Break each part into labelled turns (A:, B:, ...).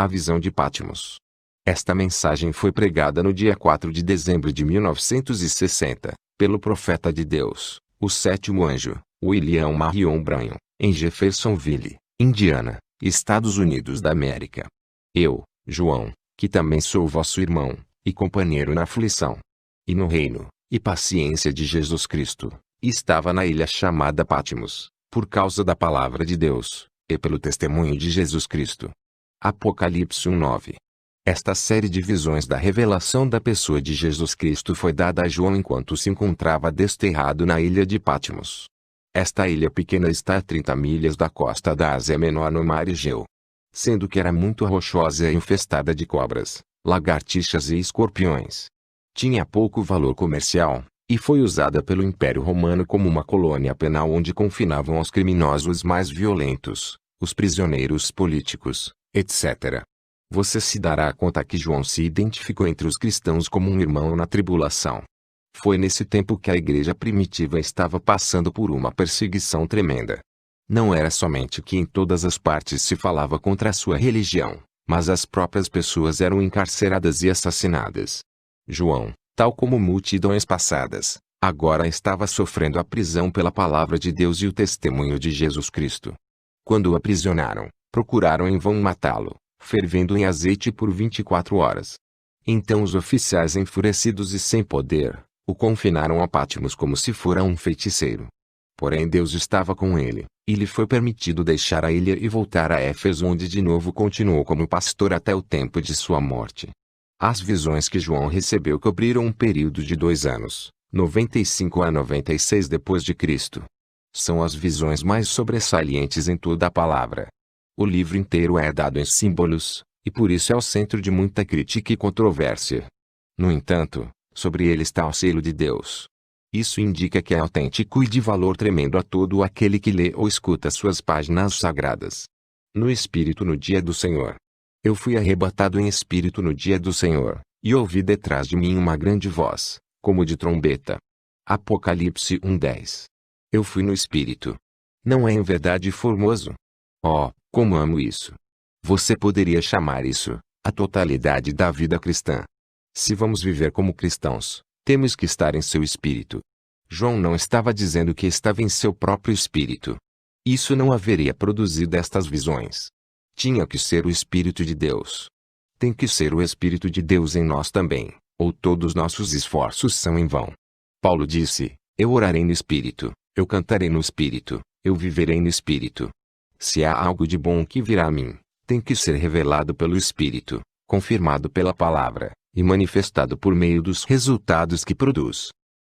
A: A visão de Patmos. Esta mensagem foi pregada no dia 4 de dezembro de 1960, pelo profeta de Deus, o sétimo anjo, William Marion Branham, em Jeffersonville, Indiana, Estados Unidos da América. Eu, João, que também sou vosso irmão, e companheiro na aflição, e no reino, e paciência de Jesus Cristo, estava na ilha chamada Patmos, por causa da palavra de Deus, e pelo testemunho de Jesus Cristo. Apocalipse 1:9. Esta série de visões da revelação da pessoa de Jesus Cristo foi dada a João enquanto se encontrava desterrado na ilha de Patmos. Esta ilha pequena está a 30 milhas da costa da Ásia Menor no mar Egeu. Sendo que era muito rochosa e infestada de cobras, lagartixas e escorpiões. Tinha pouco valor comercial, e foi usada pelo Império Romano como uma colônia penal onde confinavam os criminosos mais violentos, os prisioneiros políticos, etc. Você se dará conta que João se identificou entre os cristãos como um irmão na tribulação. Foi nesse tempo que a igreja primitiva estava passando por uma perseguição tremenda. Não era somente que em todas as partes se falava contra a sua religião, mas as próprias pessoas eram encarceradas e assassinadas. João, tal como multidões passadas, agora estava sofrendo a prisão pela palavra de Deus e o testemunho de Jesus Cristo. Quando o aprisionaram, procuraram em vão matá-lo, fervendo em azeite por 24 horas. Então os oficiais enfurecidos e sem poder, o confinaram a Patmos como se fora um feiticeiro. Porém Deus estava com ele, e lhe foi permitido deixar a ilha e voltar a Éfeso onde de novo continuou como pastor até o tempo de sua morte. As visões que João recebeu cobriram um período de 2 anos, 95 a 96 depois de Cristo. São as visões mais sobressalientes em toda a palavra. O livro inteiro é dado em símbolos, e por isso é o centro de muita crítica e controvérsia. No entanto, sobre ele está o selo de Deus. Isso indica que é autêntico e de valor tremendo a todo aquele que lê ou escuta suas páginas sagradas. No Espírito no dia do Senhor. Eu fui arrebatado em espírito no dia do Senhor, e ouvi detrás de mim uma grande voz, como de trombeta. Apocalipse 1:10. Eu fui no Espírito. Não é em verdade formoso? Oh, como amo isso! Você poderia chamar isso a totalidade da vida cristã. Se vamos viver como cristãos, temos que estar em seu espírito. João não estava dizendo que estava em seu próprio espírito. Isso não haveria produzido estas visões. Tinha que ser o Espírito de Deus. Tem que ser o Espírito de Deus em nós também, ou todos nossos esforços são em vão. Paulo disse, eu orarei no Espírito, eu cantarei no Espírito, eu viverei no Espírito. Se há algo de bom que virá a mim, tem que ser revelado pelo Espírito, confirmado pela palavra, e manifestado por meio dos resultados que produz.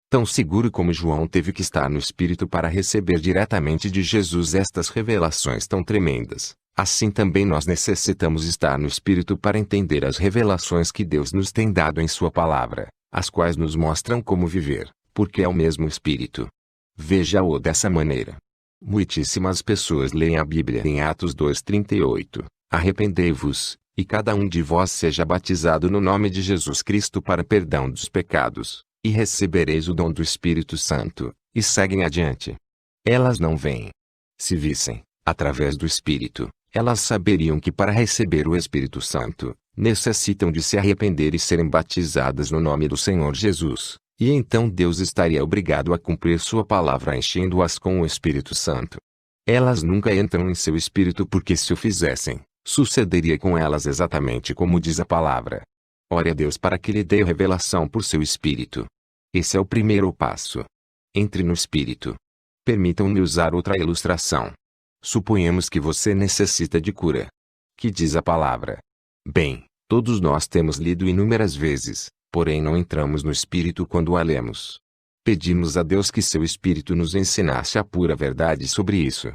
A: Tão seguro como João teve que estar no Espírito para receber diretamente de Jesus estas revelações tão tremendas, assim também nós necessitamos estar no Espírito para entender as revelações que Deus nos tem dado em sua palavra, as quais nos mostram como viver, porque é o mesmo Espírito. Veja-o dessa maneira. Muitíssimas pessoas leem a Bíblia em Atos 2:38, arrependei-vos, e cada um de vós seja batizado no nome de Jesus Cristo para perdão dos pecados, e recebereis o dom do Espírito Santo, e seguem adiante. Elas não veem. Se vissem, através do Espírito, elas saberiam que para receber o Espírito Santo, necessitam de se arrepender e serem batizadas no nome do Senhor Jesus, e então Deus estaria obrigado a cumprir sua palavra enchendo-as com o Espírito Santo. Elas nunca entram em seu espírito porque se o fizessem, sucederia com elas exatamente como diz a palavra. Ore a Deus para que lhe dê revelação por seu Espírito. Esse é o primeiro passo. Entre no Espírito. Permitam-me usar outra ilustração. Suponhamos que você necessita de cura. Que diz a palavra? Bem, todos nós temos lido inúmeras vezes, porém não entramos no Espírito quando a lemos. Pedimos a Deus que seu Espírito nos ensinasse a pura verdade sobre isso.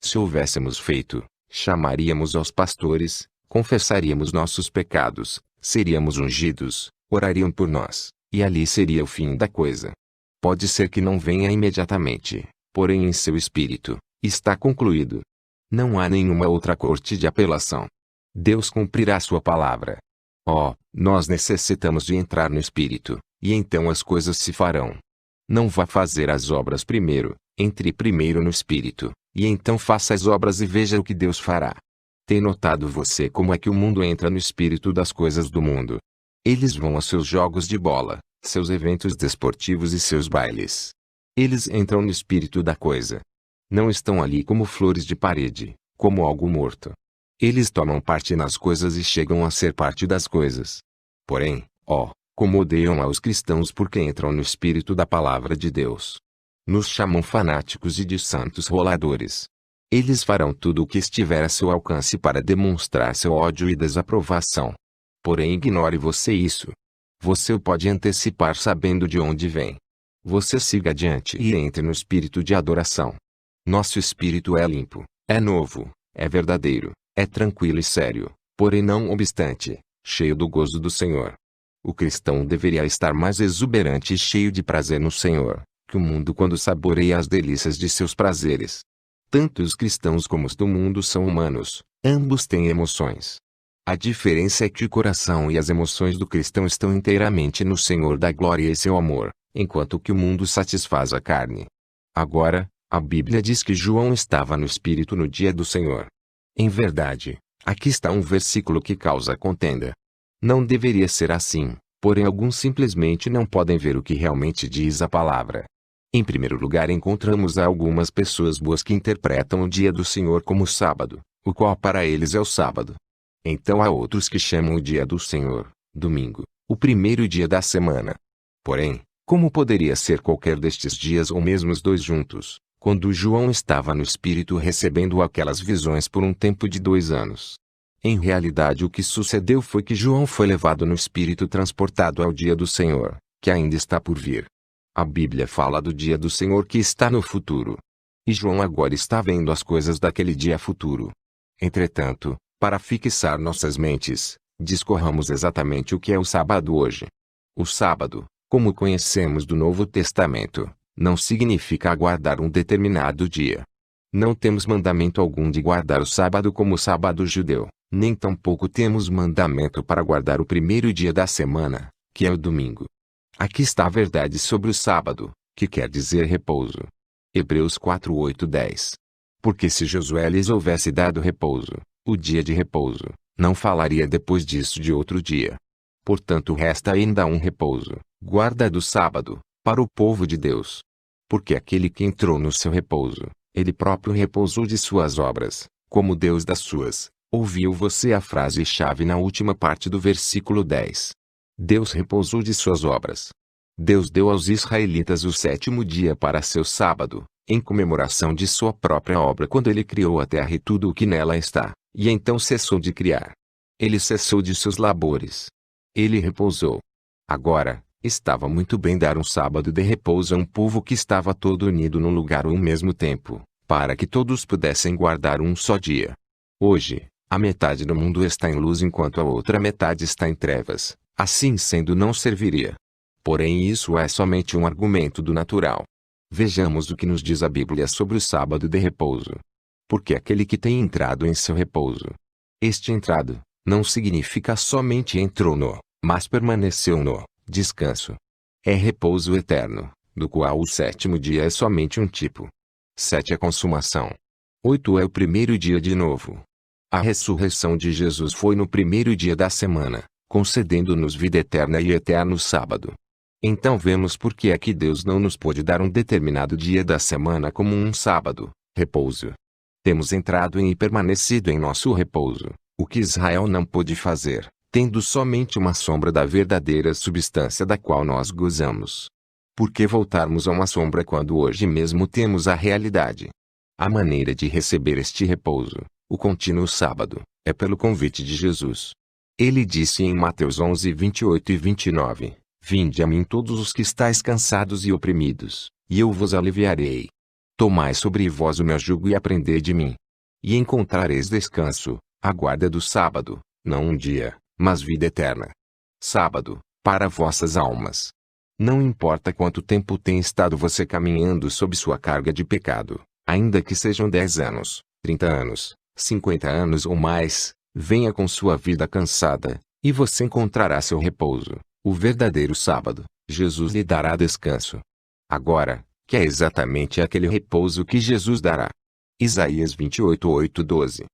A: Se houvéssemos feito, chamaríamos aos pastores, confessaríamos nossos pecados, seríamos ungidos, orariam por nós, e ali seria o fim da coisa. Pode ser que não venha imediatamente, porém em seu espírito, está concluído. Não há nenhuma outra corte de apelação. Deus cumprirá sua palavra. Oh, nós necessitamos de entrar no Espírito, e então as coisas se farão. Não vá fazer as obras primeiro, entre primeiro no Espírito, e então faça as obras e veja o que Deus fará. Tem notado você como é que o mundo entra no espírito das coisas do mundo? Eles vão a seus jogos de bola, seus eventos desportivos e seus bailes. Eles entram no espírito da coisa. Não estão ali como flores de parede, como algo morto. Eles tomam parte nas coisas e chegam a ser parte das coisas. Porém, como odeiam aos cristãos porque entram no espírito da palavra de Deus. Nos chamam fanáticos e de santos roladores. Eles farão tudo o que estiver a seu alcance para demonstrar seu ódio e desaprovação. Porém, ignore você isso. Você o pode antecipar sabendo de onde vem. Você siga adiante e entre no espírito de adoração. Nosso espírito é limpo, é novo, é verdadeiro, é tranquilo e sério, porém não obstante, cheio do gozo do Senhor. O cristão deveria estar mais exuberante e cheio de prazer no Senhor, que o mundo quando saboreia as delícias de seus prazeres. Tanto os cristãos como os do mundo são humanos, ambos têm emoções. A diferença é que o coração e as emoções do cristão estão inteiramente no Senhor da glória e seu amor, enquanto que o mundo satisfaz a carne. Agora, a Bíblia diz que João estava no Espírito no dia do Senhor. Em verdade, aqui está um versículo que causa contenda. Não deveria ser assim, porém alguns simplesmente não podem ver o que realmente diz a palavra. Em primeiro lugar encontramos algumas pessoas boas que interpretam o dia do Senhor como sábado, o qual para eles é o sábado. Então há outros que chamam o dia do Senhor, domingo, o primeiro dia da semana. Porém, como poderia ser qualquer destes dias ou mesmo os dois juntos, quando João estava no Espírito recebendo aquelas visões por um tempo de 2 anos? Em realidade o que sucedeu foi que João foi levado no Espírito transportado ao dia do Senhor, que ainda está por vir. A Bíblia fala do dia do Senhor que está no futuro. E João agora está vendo as coisas daquele dia futuro. Entretanto, para fixar nossas mentes, discorramos exatamente o que é o sábado hoje. O sábado, como conhecemos do Novo Testamento, não significa aguardar um determinado dia. Não temos mandamento algum de guardar o sábado como o sábado judeu, nem tampouco temos mandamento para guardar o primeiro dia da semana, que é o domingo. Aqui está a verdade sobre o sábado, que quer dizer repouso. Hebreus 4:8-10. Porque se Josué lhes houvesse dado repouso, o dia de repouso, não falaria depois disso de outro dia. Portanto resta ainda um repouso, guarda do sábado, para o povo de Deus. Porque aquele que entrou no seu repouso, ele próprio repousou de suas obras, como Deus das suas. Ouviu você a frase-chave na última parte do versículo 10. Deus repousou de suas obras. Deus deu aos israelitas o 7º dia para seu sábado, em comemoração de sua própria obra quando ele criou a terra e tudo o que nela está, e então cessou de criar. Ele cessou de seus labores. Ele repousou. Agora, estava muito bem dar um sábado de repouso a um povo que estava todo unido num lugar ao mesmo tempo, para que todos pudessem guardar um só dia. Hoje, a metade do mundo está em luz enquanto a outra metade está em trevas. Assim sendo não serviria. Porém isso é somente um argumento do natural. Vejamos o que nos diz a Bíblia sobre o sábado de repouso. Porque aquele que tem entrado em seu repouso. Este entrado, não significa somente entrou no, mas permaneceu no, descanso. É repouso eterno, do qual o 7º dia é somente um tipo. 7 é consumação. 8 é o primeiro dia de novo. A ressurreição de Jesus foi no primeiro dia da semana, concedendo-nos vida eterna e eterno sábado. Então vemos por que é que Deus não nos pôde dar um determinado dia da semana como um sábado, repouso. Temos entrado em e permanecido em nosso repouso, o que Israel não pôde fazer, tendo somente uma sombra da verdadeira substância da qual nós gozamos. Por que voltarmos a uma sombra quando hoje mesmo temos a realidade? A maneira de receber este repouso, o contínuo sábado, é pelo convite de Jesus. Ele disse em Mateus 11:28-29, Vinde a mim todos os que estáis cansados e oprimidos, e eu vos aliviarei. Tomai sobre vós o meu jugo e aprendei de mim. E encontrareis descanso, a guarda do sábado, não um dia, mas vida eterna. Sábado, para vossas almas. Não importa quanto tempo tem estado você caminhando sob sua carga de pecado, ainda que sejam 10 anos, 30 anos, 50 anos ou mais, venha com sua vida cansada, e você encontrará seu repouso, o verdadeiro sábado. Jesus lhe dará descanso. Agora, que é exatamente aquele repouso que Jesus dará? Isaías 28:8-12.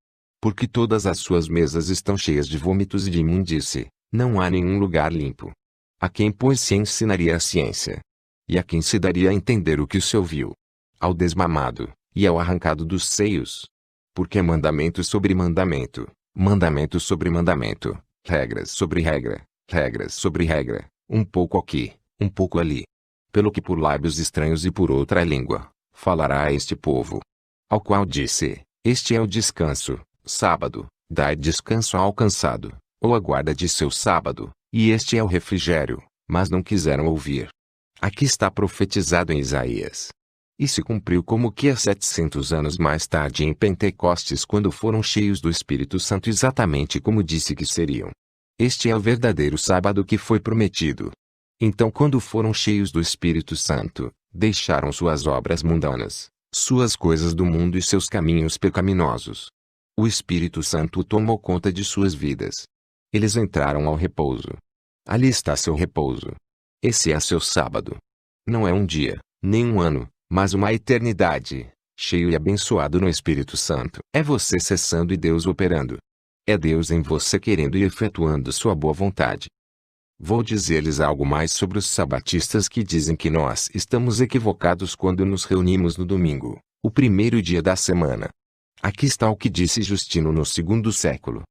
A: Porque todas as suas mesas estão cheias de vômitos e de imundície, não há nenhum lugar limpo. A quem, pois, se ensinaria a ciência? E a quem se daria a entender o que se ouviu? Ao desmamado, e ao arrancado dos seios. Porque mandamento sobre mandamento, mandamento sobre mandamento, regras sobre regra, regras sobre regra, um pouco aqui, um pouco ali. Pelo que por lábios estranhos e por outra língua, falará a este povo. Ao qual disse, este é o descanso, sábado, dai descanso ao cansado, ou a guarda de seu sábado, e este é o refrigério, mas não quiseram ouvir. Aqui está profetizado em Isaías. E se cumpriu como que há 700 anos mais tarde em Pentecostes, quando foram cheios do Espírito Santo, exatamente como disse que seriam. Este é o verdadeiro sábado que foi prometido. Então, quando foram cheios do Espírito Santo, deixaram suas obras mundanas, suas coisas do mundo e seus caminhos pecaminosos. O Espírito Santo tomou conta de suas vidas. Eles entraram ao repouso. Ali está seu repouso. Esse é seu sábado. Não é um dia, nem um ano, mas uma eternidade, cheio e abençoado no Espírito Santo. É você cessando e Deus operando. É Deus em você querendo e efetuando sua boa vontade. Vou dizer-lhes algo mais sobre os sabatistas que dizem que nós estamos equivocados quando nos reunimos no domingo, o primeiro dia da semana. Aqui está o que disse Justino no 2º século.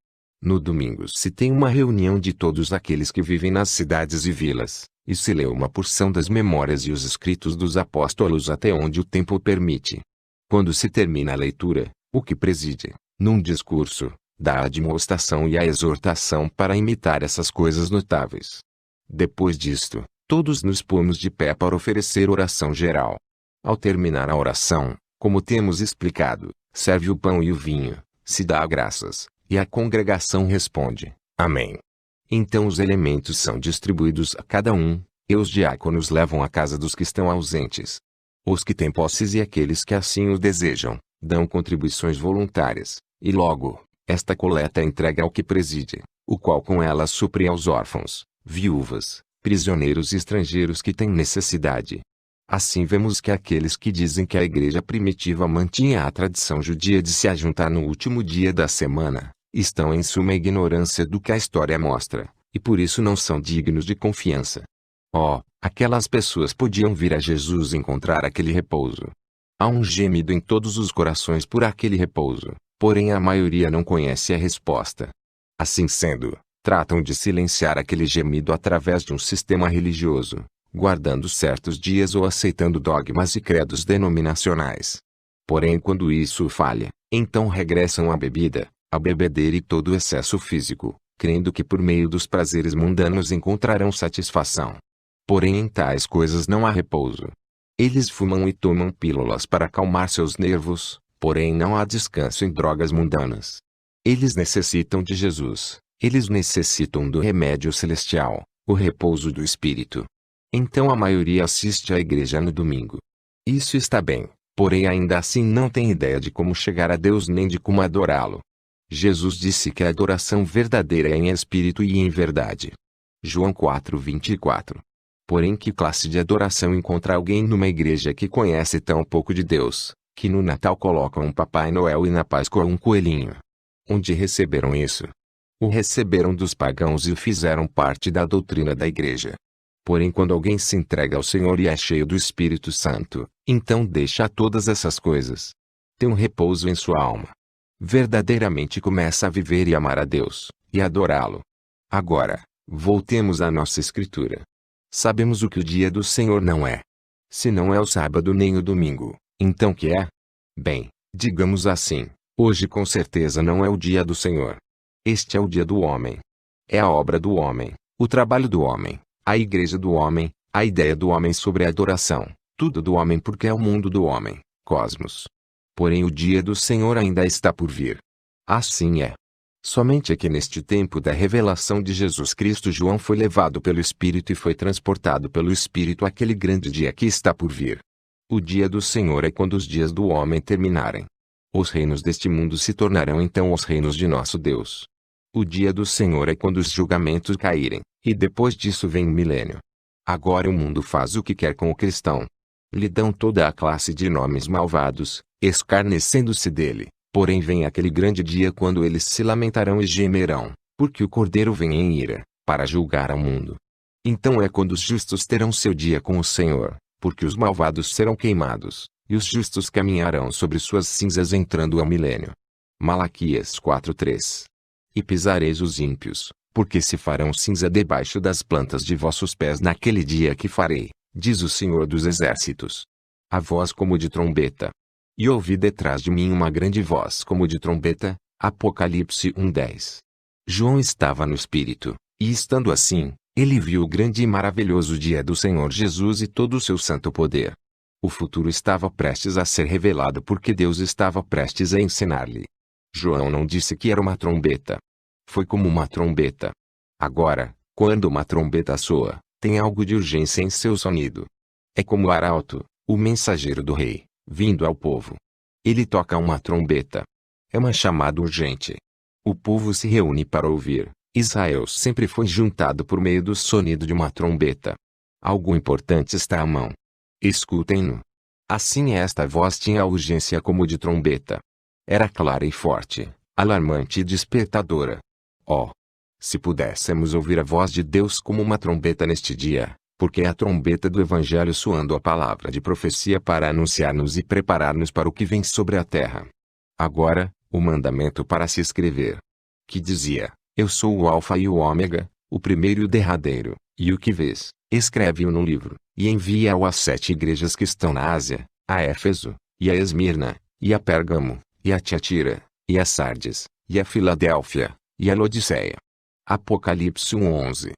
A: No domingo se tem uma reunião de todos aqueles que vivem nas cidades e vilas, e se lê uma porção das memórias e os escritos dos apóstolos até onde o tempo o permite. Quando se termina a leitura, o que preside, num discurso, dá a admoestação e a exortação para imitar essas coisas notáveis. Depois disto, todos nos pomos de pé para oferecer oração geral. Ao terminar a oração, como temos explicado, serve o pão e o vinho, se dá graças, e a congregação responde, Amém. Então os elementos são distribuídos a cada um, e os diáconos levam à casa dos que estão ausentes. Os que têm posses e aqueles que assim o desejam, dão contribuições voluntárias, e logo, esta coleta é entregue ao que preside, o qual com ela supre aos órfãos, viúvas, prisioneiros e estrangeiros que têm necessidade. Assim vemos que aqueles que dizem que a igreja primitiva mantinha a tradição judia de se ajuntar no último dia da semana, estão em suma ignorância do que a história mostra, e por isso não são dignos de confiança. Oh, aquelas pessoas podiam vir a Jesus e encontrar aquele repouso. Há um gemido em todos os corações por aquele repouso, porém a maioria não conhece a resposta. Assim sendo, tratam de silenciar aquele gemido através de um sistema religioso, guardando certos dias ou aceitando dogmas e credos denominacionais. Porém, quando isso falha, então regressam à bebida, à bebedeira e todo o excesso físico, crendo que por meio dos prazeres mundanos encontrarão satisfação. Porém, em tais coisas não há repouso. Eles fumam e tomam pílulas para acalmar seus nervos, porém não há descanso em drogas mundanas. Eles necessitam de Jesus, eles necessitam do remédio celestial, o repouso do Espírito. Então a maioria assiste à igreja no domingo. Isso está bem, porém ainda assim não tem ideia de como chegar a Deus nem de como adorá-lo. Jesus disse que a adoração verdadeira é em espírito e em verdade. João 4:24. Porém, que classe de adoração encontra alguém numa igreja que conhece tão pouco de Deus, que no Natal coloca um Papai Noel e na Páscoa um coelhinho? Onde receberam isso? O receberam dos pagãos e o fizeram parte da doutrina da igreja. Porém, quando alguém se entrega ao Senhor e é cheio do Espírito Santo, então deixa todas essas coisas. Tem um repouso em sua alma. Verdadeiramente começa a viver e amar a Deus, e adorá-lo. Agora, voltemos à nossa escritura. Sabemos o que o dia do Senhor não é. Se não é o sábado nem o domingo, então que é? Bem, digamos assim, hoje com certeza não é o dia do Senhor. Este é o dia do homem. É a obra do homem, o trabalho do homem, a igreja do homem, a ideia do homem sobre a adoração, tudo do homem porque é o mundo do homem, cosmos. Porém o dia do Senhor ainda está por vir. Assim é. Somente aqui neste tempo da revelação de Jesus Cristo João foi levado pelo Espírito e foi transportado pelo Espírito àquele grande dia que está por vir. O dia do Senhor é quando os dias do homem terminarem. Os reinos deste mundo se tornarão então os reinos de nosso Deus. O dia do Senhor é quando os julgamentos caírem, e depois disso vem o milênio. Agora o mundo faz o que quer com o cristão. Lhe dão toda a classe de nomes malvados, escarnecendo-se dele, Porém vem aquele grande dia quando eles se lamentarão e gemerão, porque o Cordeiro vem em ira, para julgar ao mundo. Então é quando os justos terão seu dia com o Senhor, porque os malvados serão queimados, e os justos caminharão sobre suas cinzas entrando ao milênio. Malaquias 4:3. E pisareis os ímpios, porque se farão cinza debaixo das plantas de vossos pés naquele dia que farei, diz o Senhor dos Exércitos. A voz como de trombeta. E ouvi detrás de mim uma grande voz como de trombeta, Apocalipse 1:10. João estava no Espírito, e estando assim, ele viu o grande e maravilhoso dia do Senhor Jesus e todo o seu santo poder. O futuro estava prestes a ser revelado porque Deus estava prestes a ensinar-lhe. João não disse que era uma trombeta. Foi como uma trombeta. Agora, quando uma trombeta soa, tem algo de urgência em seu sonido. É como o arauto, o mensageiro do rei, vindo ao povo. Ele toca uma trombeta. É uma chamada urgente. O povo se reúne para ouvir. Israel sempre foi juntado por meio do sonido de uma trombeta. Algo importante está à mão. Escutem-no. Assim esta voz tinha a urgência como de trombeta. Era clara e forte, alarmante e despertadora. Oh! Se pudéssemos ouvir a voz de Deus como uma trombeta neste dia, porque é a trombeta do Evangelho soando a palavra de profecia para anunciar-nos e preparar-nos para o que vem sobre a terra. Agora, o mandamento para se escrever. Que dizia, eu sou o Alfa e o Ômega, o primeiro e o derradeiro, e o que vês, escreve-o no livro, e envia-o às 7 igrejas que estão na Ásia, a Éfeso, e a Esmirna, e a Pérgamo, e a Tiatira, e a Sardes, e a Filadélfia, e a Laodiceia. Apocalipse 1:11.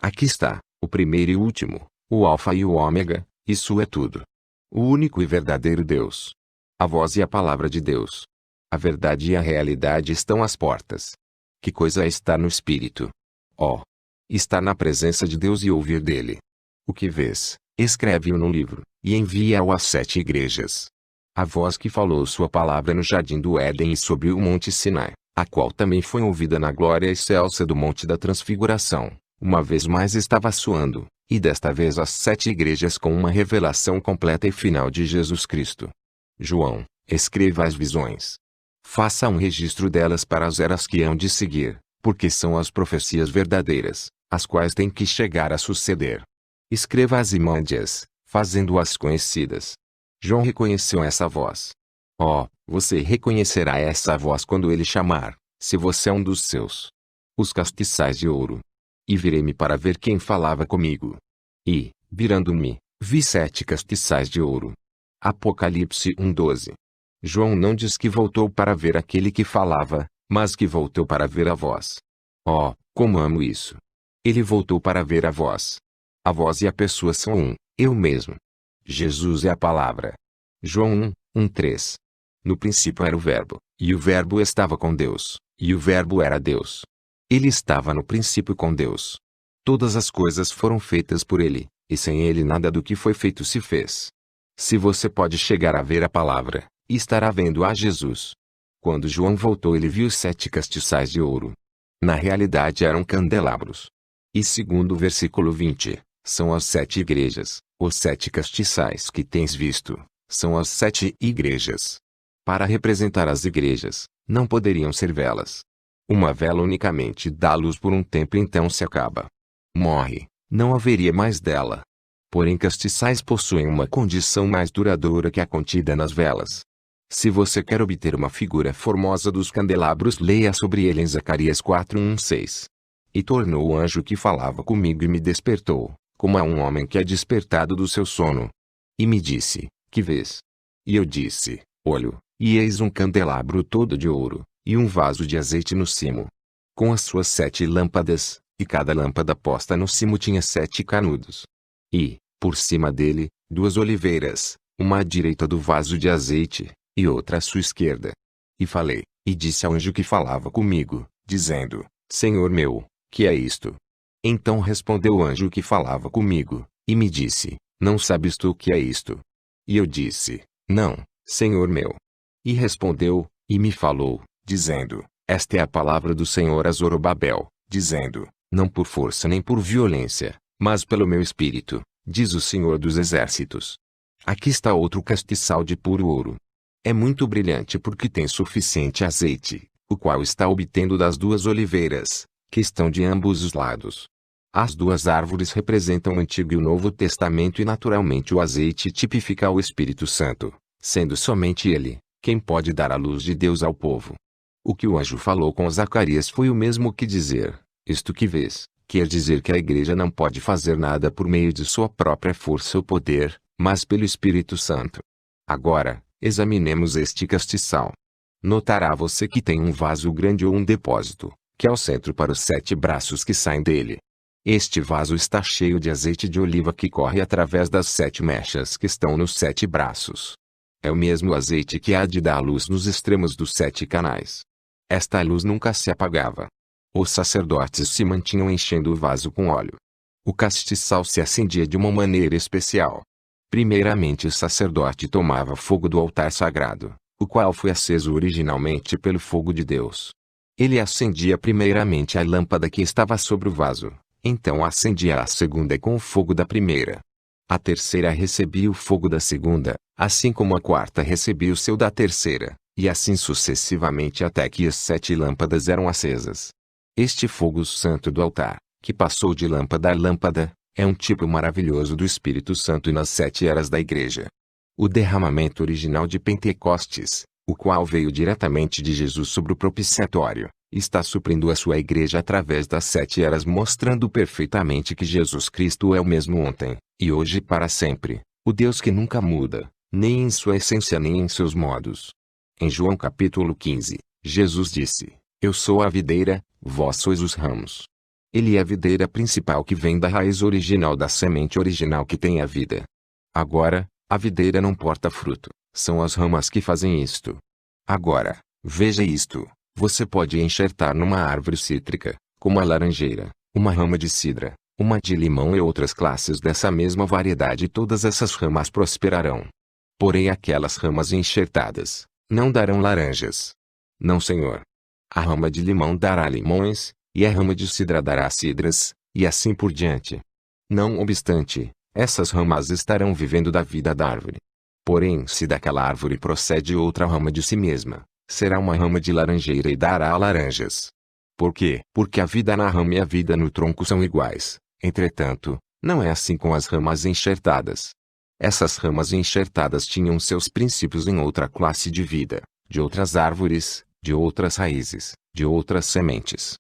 A: Aqui está, o primeiro e o último, o Alfa e o Ômega, isso é tudo. O único e verdadeiro Deus. A voz e a palavra de Deus. A verdade e a realidade estão às portas. Que coisa é estar no Espírito? Oh! Estar na presença de Deus e ouvir dele. O que vês, escreve-o no livro, e envia-o às 7 igrejas. A voz que falou sua palavra no jardim do Éden e sobre o monte Sinai, a qual também foi ouvida na glória excelsa do monte da transfiguração, uma vez mais estava soando, e desta vez às 7 igrejas com uma revelação completa e final de Jesus Cristo. João, escreva as visões. Faça um registro delas para as eras que hão de seguir, porque são as profecias verdadeiras, as quais têm que chegar a suceder. Escreva-as e mande-as, fazendo-as conhecidas. João reconheceu essa voz. Oh, você reconhecerá essa voz quando ele chamar, se você é um dos seus. Os castiçais de ouro. E virei-me para ver quem falava comigo. E, virando-me, vi 7 castiçais de ouro. Apocalipse 1:12. João não diz que voltou para ver aquele que falava, mas que voltou para ver a voz. Oh, como amo isso! Ele voltou para ver a voz. A voz e a pessoa são um, eu mesmo. Jesus é a palavra. João 1:3. No princípio era o Verbo, e o Verbo estava com Deus, e o Verbo era Deus. Ele estava no princípio com Deus. Todas as coisas foram feitas por ele, e sem ele nada do que foi feito se fez. Se você pode chegar a ver a palavra, estará vendo a Jesus. Quando João voltou ele viu 7 castiçais de ouro. Na realidade eram candelabros. E segundo o versículo 20, são as 7 igrejas, os 7 castiçais que tens visto, são as 7 igrejas. Para representar as igrejas, não poderiam ser velas. Uma vela unicamente dá luz por um tempo e então se acaba. Morre, não haveria mais dela. Porém castiçais possuem uma condição mais duradoura que a contida nas velas. Se você quer obter uma figura formosa dos candelabros, leia sobre ele em Zacarias 4:1-6. E tornou o anjo que falava comigo e me despertou, como a um homem que é despertado do seu sono. E me disse, que vês? E eu disse, olho, e eis um candelabro todo de ouro, e um vaso de azeite no cimo. Com as suas 7 lâmpadas, e cada lâmpada posta no cimo tinha 7 canudos. E, por cima dele, 2 oliveiras, uma à direita do vaso de azeite, e outra à sua esquerda. E falei, e disse ao anjo que falava comigo, dizendo, Senhor meu, que é isto? Então respondeu o anjo que falava comigo, e me disse, não sabes tu o que é isto? E eu disse, não, Senhor meu. E respondeu, e me falou, dizendo, esta é a palavra do Senhor a Zorobabel, dizendo, não por força nem por violência, mas pelo meu espírito, diz o Senhor dos Exércitos. Aqui está outro castiçal de puro ouro. É muito brilhante porque tem suficiente azeite, o qual está obtendo das duas oliveiras, que estão de ambos os lados. As duas árvores representam o Antigo e o Novo Testamento e naturalmente o azeite tipifica o Espírito Santo, sendo somente ele quem pode dar a luz de Deus ao povo. O que o anjo falou com Zacarias foi o mesmo que dizer: isto que vês, quer dizer que a igreja não pode fazer nada por meio de sua própria força ou poder, mas pelo Espírito Santo. Agora, examinemos este castiçal. Notará você que tem um vaso grande ou um depósito, que é o centro para os 7 braços que saem dele. Este vaso está cheio de azeite de oliva que corre através das 7 mechas que estão nos 7 braços. É o mesmo azeite que há de dar luz nos extremos dos 7 canais. Esta luz nunca se apagava. Os sacerdotes se mantinham enchendo o vaso com óleo. O castiçal se acendia de uma maneira especial. Primeiramente o sacerdote tomava fogo do altar sagrado, o qual foi aceso originalmente pelo fogo de Deus. Ele acendia primeiramente a lâmpada que estava sobre o vaso, então acendia a segunda com o fogo da primeira. A terceira recebia o fogo da segunda, assim como a quarta recebia o seu da terceira, e assim sucessivamente até que as 7 lâmpadas eram acesas. Este fogo santo do altar, que passou de lâmpada a lâmpada, é um tipo maravilhoso do Espírito Santo nas 7 eras da Igreja. O derramamento original de Pentecostes, o qual veio diretamente de Jesus sobre o propiciatório, está suprindo a sua igreja através das 7 eras, mostrando perfeitamente que Jesus Cristo é o mesmo ontem, e hoje e para sempre, o Deus que nunca muda, nem em sua essência nem em seus modos. Em João capítulo 15, Jesus disse: Eu sou a videira, vós sois os ramos. Ele é a videira principal que vem da raiz original da semente original que tem a vida. Agora, a videira não porta fruto, são as ramas que fazem isto. Agora, veja isto. Você pode enxertar numa árvore cítrica, como a laranjeira, uma rama de cidra, uma de limão e outras classes dessa mesma variedade, e todas essas ramas prosperarão. Porém aquelas ramas enxertadas, não darão laranjas. Não, Senhor. A rama de limão dará limões, e a rama de cidra dará cidras, e assim por diante. Não obstante, essas ramas estarão vivendo da vida da árvore. Porém se daquela árvore procede outra rama de si mesma, será uma rama de laranjeira e dará laranjas. Por quê? Porque a vida na rama e a vida no tronco são iguais. Entretanto, não é assim com as ramas enxertadas. Essas ramas enxertadas tinham seus princípios em outra classe de vida, de outras árvores, de outras raízes, de outras sementes.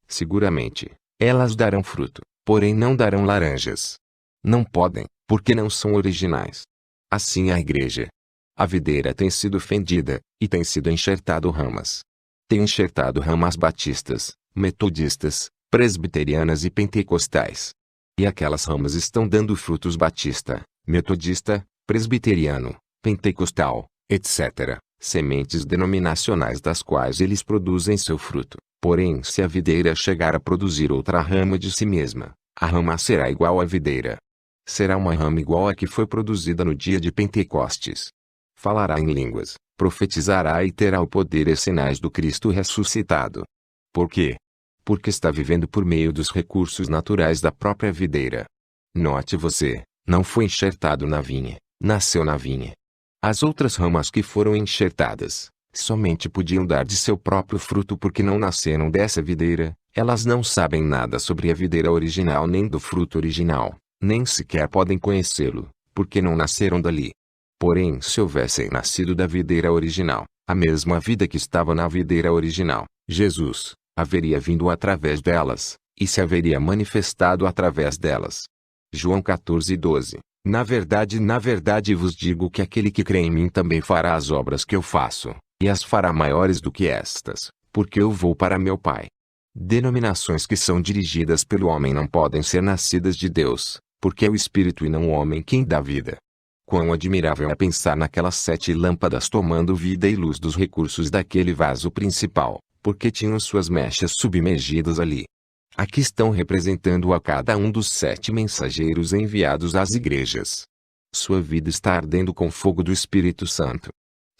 A: Seguramente, elas darão fruto, porém não darão laranjas. Não podem, porque não são originais. Assim a igreja. A videira tem sido fendida, e tem sido enxertado ramas. Tem enxertado ramas batistas, metodistas, presbiterianas e pentecostais. E aquelas ramas estão dando frutos batista, metodista, presbiteriano, pentecostal, etc., sementes denominacionais das quais eles produzem seu fruto. Porém se a videira chegar a produzir outra rama de si mesma, a rama será igual à videira. Será uma rama igual à que foi produzida no dia de Pentecostes. Falará em línguas, profetizará e terá o poder e sinais do Cristo ressuscitado. Por quê? Porque está vivendo por meio dos recursos naturais da própria videira. Note você, não foi enxertado na vinha, nasceu na vinha. As outras ramas que foram enxertadas, somente podiam dar de seu próprio fruto porque não nasceram dessa videira, elas não sabem nada sobre a videira original nem do fruto original, nem sequer podem conhecê-lo, porque não nasceram dali. Porém se houvessem nascido da videira original, a mesma vida que estava na videira original, Jesus, haveria vindo através delas, e se haveria manifestado através delas. João 14:12. Na verdade vos digo que aquele que crê em mim também fará as obras que eu faço, e as fará maiores do que estas, porque eu vou para meu Pai. Denominações que são dirigidas pelo homem não podem ser nascidas de Deus, porque é o Espírito e não o homem quem dá vida. Quão admirável é pensar naquelas 7 lâmpadas tomando vida e luz dos recursos daquele vaso principal, porque tinham suas mechas submergidas ali. Aqui estão representando a cada um dos 7 mensageiros enviados às igrejas. Sua vida está ardendo com o fogo do Espírito Santo.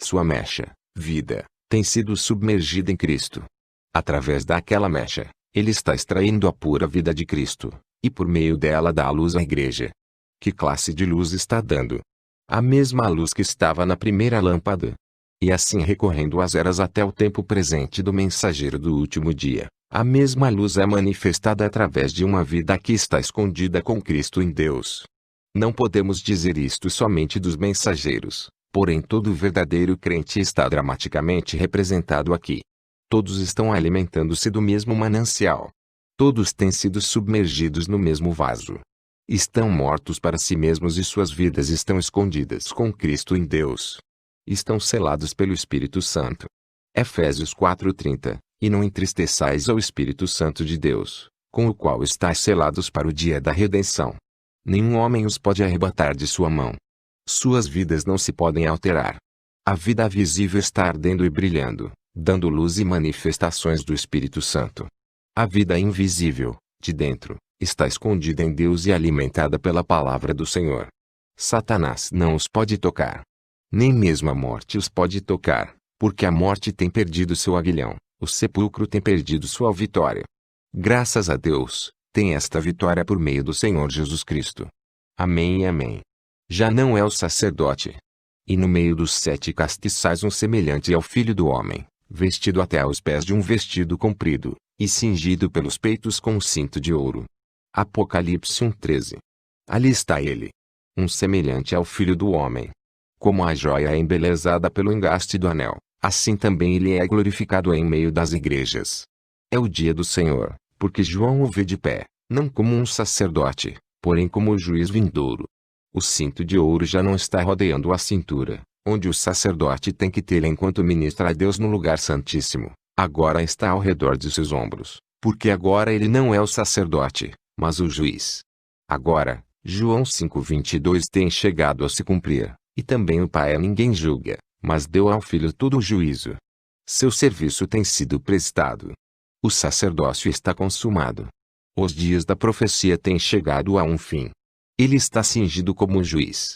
A: Sua mecha, vida, tem sido submergida em Cristo. Através daquela mecha, ele está extraindo a pura vida de Cristo, e por meio dela dá a luz à igreja. Que classe de luz está dando? A mesma luz que estava na primeira lâmpada. E assim recorrendo às eras até o tempo presente do mensageiro do último dia, a mesma luz é manifestada através de uma vida que está escondida com Cristo em Deus. Não podemos dizer isto somente dos mensageiros, porém todo verdadeiro crente está dramaticamente representado aqui. Todos estão alimentando-se do mesmo manancial. Todos têm sido submergidos no mesmo vaso. Estão mortos para si mesmos e suas vidas estão escondidas com Cristo em Deus. Estão selados pelo Espírito Santo. Efésios 4:30. E não entristeçais ao Espírito Santo de Deus, com o qual estáis selados para o dia da redenção. Nenhum homem os pode arrebatar de sua mão. Suas vidas não se podem alterar. A vida visível está ardendo e brilhando, dando luz e manifestações do Espírito Santo. A vida invisível, de dentro, está escondida em Deus e alimentada pela palavra do Senhor. Satanás não os pode tocar. Nem mesmo a morte os pode tocar, porque a morte tem perdido seu aguilhão, o sepulcro tem perdido sua vitória. Graças a Deus, tem esta vitória por meio do Senhor Jesus Cristo. Amém e amém. Já não é o sacerdote. E no meio dos 7 castiçais um semelhante ao Filho do Homem, vestido até aos pés de um vestido comprido, e cingido pelos peitos com um cinto de ouro. Apocalipse 1:13. Ali está ele. Um semelhante ao Filho do Homem. Como a joia é embelezada pelo engaste do anel, assim também ele é glorificado em meio das igrejas. É o dia do Senhor, porque João o vê de pé, não como um sacerdote, porém como o juiz vindouro. O cinto de ouro já não está rodeando a cintura, onde o sacerdote tem que tê-lo enquanto ministra a Deus no lugar santíssimo. Agora está ao redor de seus ombros, porque agora ele não é o sacerdote, mas o juiz. Agora, João 5:22 tem chegado a se cumprir. E também o Pai a ninguém julga, mas deu ao Filho todo o juízo. Seu serviço tem sido prestado. O sacerdócio está consumado. Os dias da profecia têm chegado a um fim. Ele está cingido como um juiz.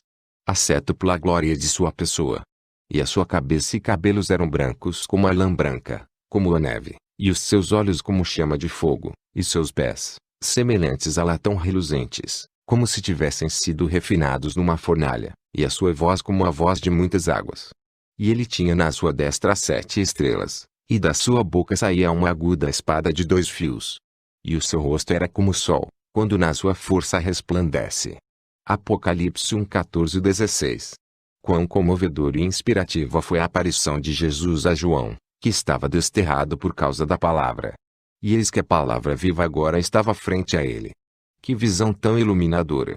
A: A sétupla glória de sua pessoa. E a sua cabeça e cabelos eram brancos como a lã branca, como a neve, e os seus olhos como chama de fogo, e seus pés, semelhantes a latão reluzentes, como se tivessem sido refinados numa fornalha, e a sua voz como a voz de muitas águas. E ele tinha na sua destra 7 estrelas, e da sua boca saía uma aguda espada de 2 fios. E o seu rosto era como o sol, quando na sua força resplandece. Apocalipse 1:14-16. Quão comovedor e inspirativa foi a aparição de Jesus a João, que estava desterrado por causa da palavra. E eis que a palavra viva agora estava frente a ele. Que visão tão iluminadora!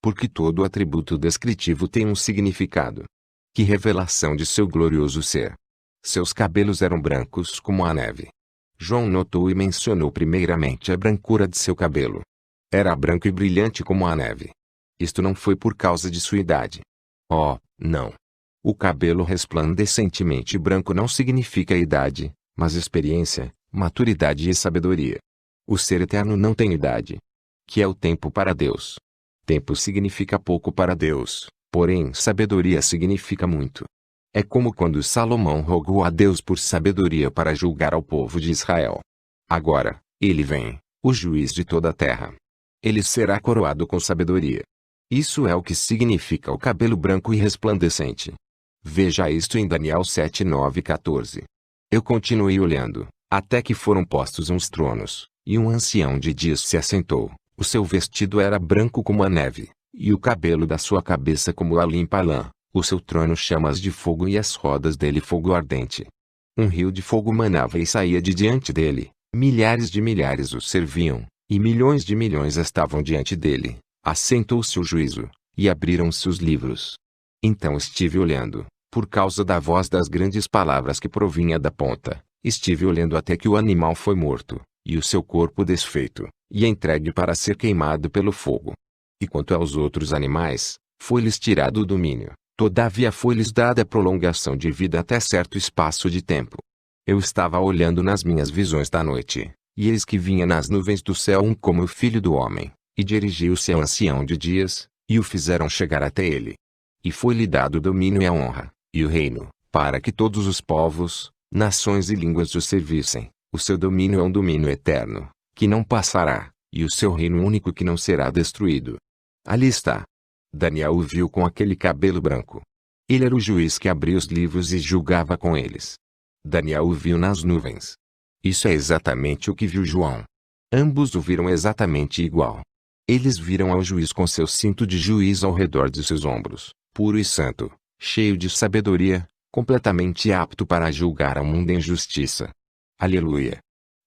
A: Porque todo atributo descritivo tem um significado. Que revelação de seu glorioso ser! Seus cabelos eram brancos como a neve. João notou e mencionou primeiramente a brancura de seu cabelo. Era branco e brilhante como a neve. Isto não foi por causa de sua idade. Oh, não. O cabelo resplandecentemente branco não significa idade, mas experiência, maturidade e sabedoria. O ser eterno não tem idade. Que é o tempo para Deus. Tempo significa pouco para Deus, porém sabedoria significa muito. É como quando Salomão rogou a Deus por sabedoria para julgar ao povo de Israel. Agora, ele vem, o juiz de toda a terra. Ele será coroado com sabedoria. Isso é o que significa o cabelo branco e resplandecente. Veja isto em Daniel 7:9-14. Eu continuei olhando, até que foram postos uns tronos, e um ancião de dias se assentou. O seu vestido era branco como a neve, e o cabelo da sua cabeça como a limpa lã. O seu trono chamas de fogo e as rodas dele fogo ardente. Um rio de fogo manava e saía de diante dele, milhares de milhares o serviam, e milhões de milhões estavam diante dele. Assentou-se o juízo, e abriram-se os livros. Então estive olhando, por causa da voz das grandes palavras que provinha da ponta, estive olhando até que o animal foi morto, e o seu corpo desfeito, e entregue para ser queimado pelo fogo. E quanto aos outros animais, foi-lhes tirado o domínio. Todavia foi-lhes dada a prolongação de vida até certo espaço de tempo. Eu estava olhando nas minhas visões da noite, e eis que vinha nas nuvens do céu um como o Filho do Homem, e dirigiu-se ao ancião de dias, e o fizeram chegar até ele. E foi-lhe dado o domínio e a honra, e o reino, para que todos os povos, nações e línguas o servissem. O seu domínio é um domínio eterno, que não passará, e o seu reino único que não será destruído. Ali está. Daniel o viu com aquele cabelo branco. Ele era o juiz que abria os livros e julgava com eles. Daniel o viu nas nuvens. Isso é exatamente o que viu João. Ambos o viram exatamente igual. Eles viram ao juiz com seu cinto de juiz ao redor de seus ombros, puro e santo, cheio de sabedoria, completamente apto para julgar ao mundo em justiça. Aleluia!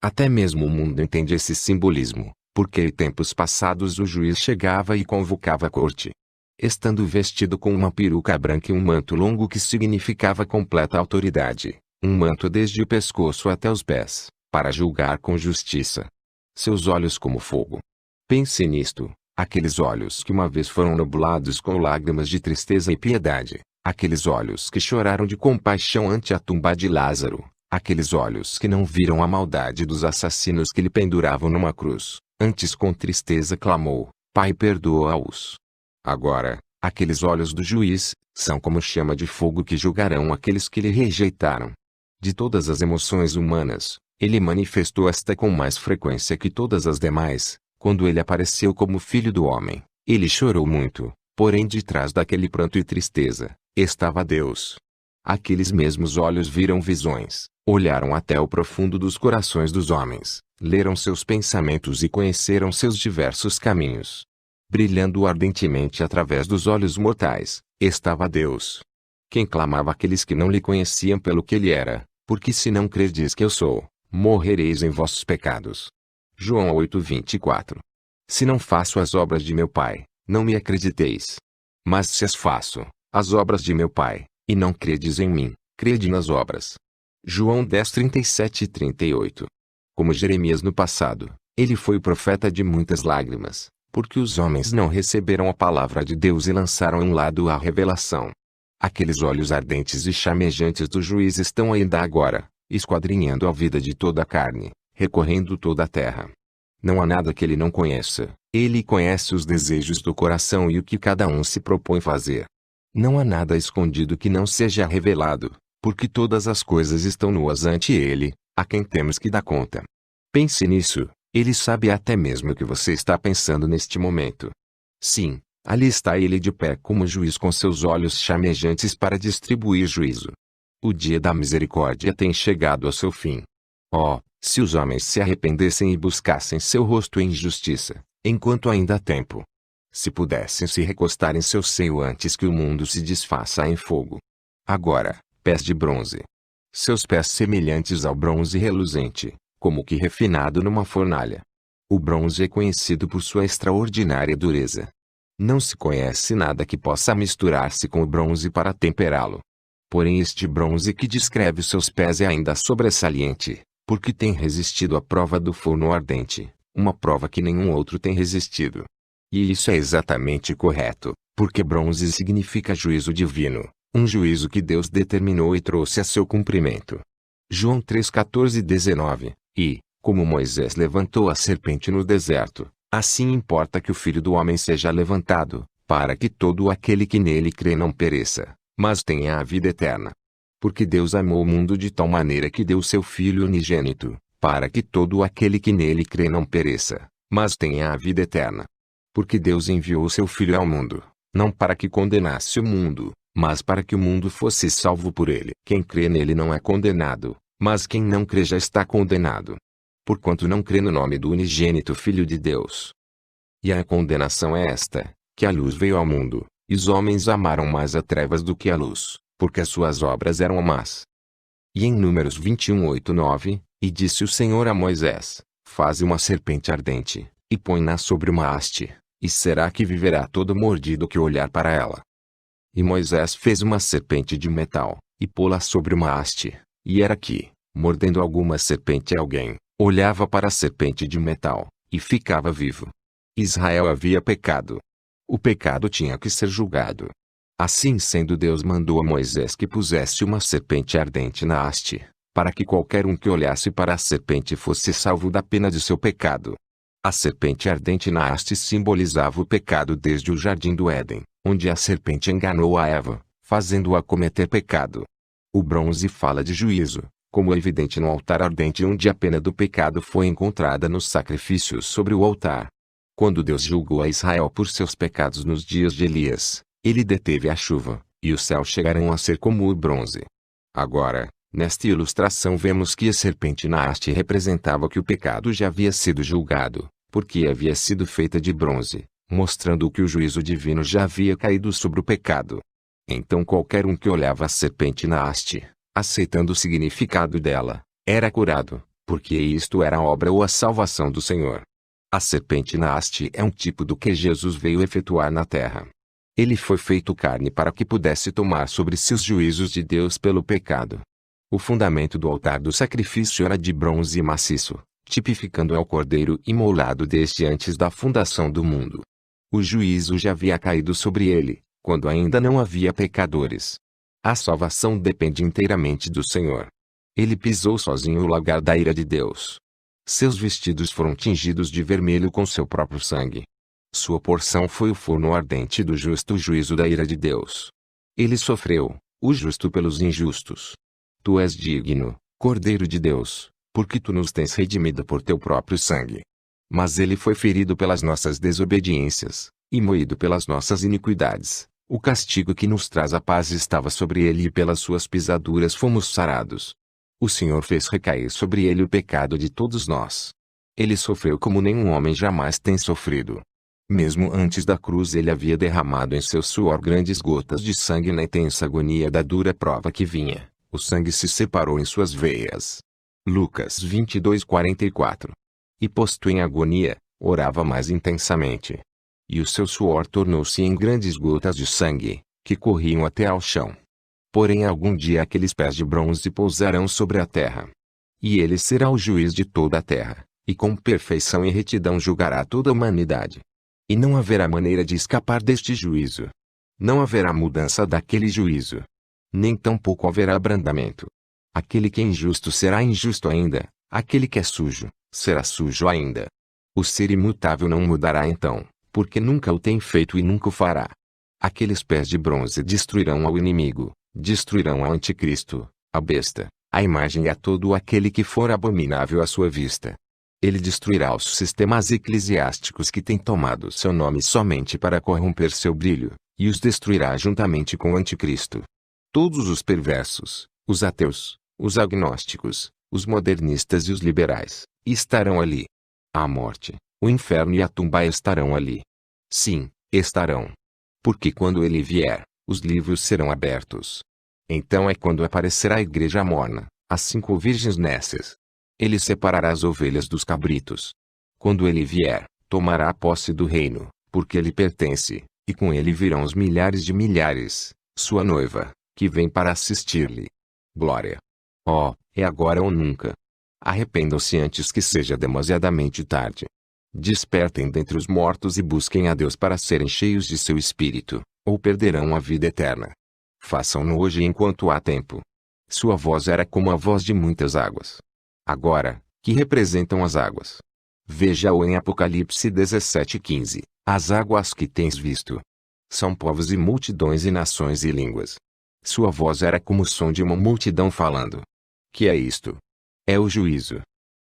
A: Até mesmo o mundo entende esse simbolismo, porque em tempos passados o juiz chegava e convocava a corte. Estando vestido com uma peruca branca e um manto longo que significava completa autoridade, um manto desde o pescoço até os pés, para julgar com justiça. Seus olhos como fogo. Pense nisto, aqueles olhos que uma vez foram nublados com lágrimas de tristeza e piedade, aqueles olhos que choraram de compaixão ante a tumba de Lázaro, aqueles olhos que não viram a maldade dos assassinos que lhe penduravam numa cruz, antes com tristeza clamou, Pai, perdoa-os. Agora, aqueles olhos do juiz, são como chama de fogo que julgarão aqueles que lhe rejeitaram. De todas as emoções humanas, ele manifestou esta com mais frequência que todas as demais, quando ele apareceu como Filho do Homem. Ele chorou muito, porém de trás daquele pranto e tristeza, estava Deus. Aqueles mesmos olhos viram visões, olharam até o profundo dos corações dos homens, leram seus pensamentos e conheceram seus diversos caminhos. Brilhando ardentemente através dos olhos mortais, estava Deus. Quem clamava àqueles que não lhe conheciam pelo que ele era, porque se não credes que eu sou, morrereis em vossos pecados. João 8:24. Se não faço as obras de meu Pai, não me acrediteis. Mas se as faço, as obras de meu Pai, e não credes em mim, crede nas obras. João 10:37 e 38. Como Jeremias no passado, ele foi o profeta de muitas lágrimas, porque os homens não receberam a palavra de Deus e lançaram a um lado a revelação. Aqueles olhos ardentes e chamejantes do juiz estão ainda agora, esquadrinhando a vida de toda a carne, recorrendo toda a terra. Não há nada que ele não conheça, ele conhece os desejos do coração e o que cada um se propõe fazer. Não há nada escondido que não seja revelado, porque todas as coisas estão nuas ante ele, a quem temos que dar conta. Pense nisso. Ele sabe até mesmo o que você está pensando neste momento. Sim, ali está ele de pé como juiz com seus olhos chamejantes para distribuir juízo. O dia da misericórdia tem chegado ao seu fim. Oh, se os homens se arrependessem e buscassem seu rosto em justiça, enquanto ainda há tempo. Se pudessem se recostar em seu seio antes que o mundo se desfaça em fogo. Agora, pés de bronze. Seus pés semelhantes ao bronze reluzente, como que refinado numa fornalha. O bronze é conhecido por sua extraordinária dureza. Não se conhece nada que possa misturar-se com o bronze para temperá-lo. Porém este bronze que descreve seus pés é ainda sobressalente, porque tem resistido à prova do forno ardente, uma prova que nenhum outro tem resistido. E isso é exatamente correto, porque bronze significa juízo divino, um juízo que Deus determinou e trouxe a seu cumprimento. João 3:14-19. E, como Moisés levantou a serpente no deserto, assim importa que o Filho do Homem seja levantado, para que todo aquele que nele crê não pereça, mas tenha a vida eterna. Porque Deus amou o mundo de tal maneira que deu seu Filho unigênito, para que todo aquele que nele crê não pereça, mas tenha a vida eterna. Porque Deus enviou o seu Filho ao mundo, não para que condenasse o mundo, mas para que o mundo fosse salvo por ele. Quem crê nele não é condenado, mas quem não crê já está condenado. Porquanto não crê no nome do unigênito Filho de Deus. E a condenação é esta, que a luz veio ao mundo, e os homens amaram mais as trevas do que a luz, porque as suas obras eram más. E em Números 21:8-9, e disse o Senhor a Moisés, faze uma serpente ardente, e põe-na sobre uma haste, e será que viverá todo mordido que olhar para ela. E Moisés fez uma serpente de metal, e pô-la sobre uma haste. E era que, mordendo alguma serpente alguém, olhava para a serpente de metal, e ficava vivo. Israel havia pecado. O pecado tinha que ser julgado. Assim sendo, Deus mandou a Moisés que pusesse uma serpente ardente na haste, para que qualquer um que olhasse para a serpente fosse salvo da pena de seu pecado. A serpente ardente na haste simbolizava o pecado desde o jardim do Éden, onde a serpente enganou a Eva, fazendo-a cometer pecado. O bronze fala de juízo, como é evidente no altar ardente onde a pena do pecado foi encontrada nos sacrifícios sobre o altar. Quando Deus julgou a Israel por seus pecados nos dias de Elias, ele deteve a chuva, e os céus chegaram a ser como o bronze. Agora, nesta ilustração vemos que a serpente na haste representava que o pecado já havia sido julgado, porque havia sido feita de bronze, mostrando que o juízo divino já havia caído sobre o pecado. Então qualquer um que olhava a serpente na haste, aceitando o significado dela, era curado, porque isto era a obra ou a salvação do Senhor. A serpente na haste é um tipo do que Jesus veio efetuar na terra. Ele foi feito carne para que pudesse tomar sobre si os juízos de Deus pelo pecado. O fundamento do altar do sacrifício era de bronze maciço, tipificando ao cordeiro imolado desde antes da fundação do mundo. O juízo já havia caído sobre ele, quando ainda não havia pecadores. A salvação depende inteiramente do Senhor. Ele pisou sozinho o lagar da ira de Deus. Seus vestidos foram tingidos de vermelho com seu próprio sangue. Sua porção foi o forno ardente do justo juízo da ira de Deus. Ele sofreu, o justo pelos injustos. Tu és digno, Cordeiro de Deus, porque tu nos tens redimido por teu próprio sangue. Mas ele foi ferido pelas nossas desobediências, e moído pelas nossas iniquidades. O castigo que nos traz a paz estava sobre ele e pelas suas pisaduras fomos sarados. O Senhor fez recair sobre ele o pecado de todos nós. Ele sofreu como nenhum homem jamais tem sofrido. Mesmo antes da cruz ele havia derramado em seu suor grandes gotas de sangue na intensa agonia da dura prova que vinha. O sangue se separou em suas veias. Lucas 22:44. E posto em agonia, orava mais intensamente. E o seu suor tornou-se em grandes gotas de sangue, que corriam até ao chão. Porém algum dia aqueles pés de bronze pousarão sobre a terra. E ele será o juiz de toda a terra, e com perfeição e retidão julgará toda a humanidade. E não haverá maneira de escapar deste juízo. Não haverá mudança daquele juízo. Nem tampouco haverá abrandamento. Aquele que é injusto será injusto ainda, aquele que é sujo, será sujo ainda. O ser imutável não mudará então, porque nunca o tem feito e nunca o fará. Aqueles pés de bronze destruirão ao inimigo, destruirão ao anticristo, a besta, a imagem e a todo aquele que for abominável à sua vista. Ele destruirá os sistemas eclesiásticos que têm tomado seu nome somente para corromper seu brilho, e os destruirá juntamente com o anticristo. Todos os perversos, os ateus, os agnósticos, os modernistas e os liberais, estarão ali. A morte, o inferno e a tumba estarão ali. Sim, estarão. Porque quando ele vier, os livros serão abertos. Então é quando aparecerá a igreja morna, as 5 virgens nécias. Ele separará as ovelhas dos cabritos. Quando ele vier, tomará posse do reino, porque ele pertence, e com ele virão os milhares de milhares, sua noiva, que vem para assistir-lhe. Glória! Oh, é agora ou nunca. Arrependam-se antes que seja demasiadamente tarde. Despertem dentre os mortos e busquem a Deus para serem cheios de seu espírito, ou perderão a vida eterna. Façam-no hoje enquanto há tempo. Sua voz era como a voz de muitas águas. Agora, que representam as águas? Veja-o em Apocalipse 17:15, as águas que tens visto. São povos e multidões e nações e línguas. Sua voz era como o som de uma multidão falando. Que é isto? É o juízo.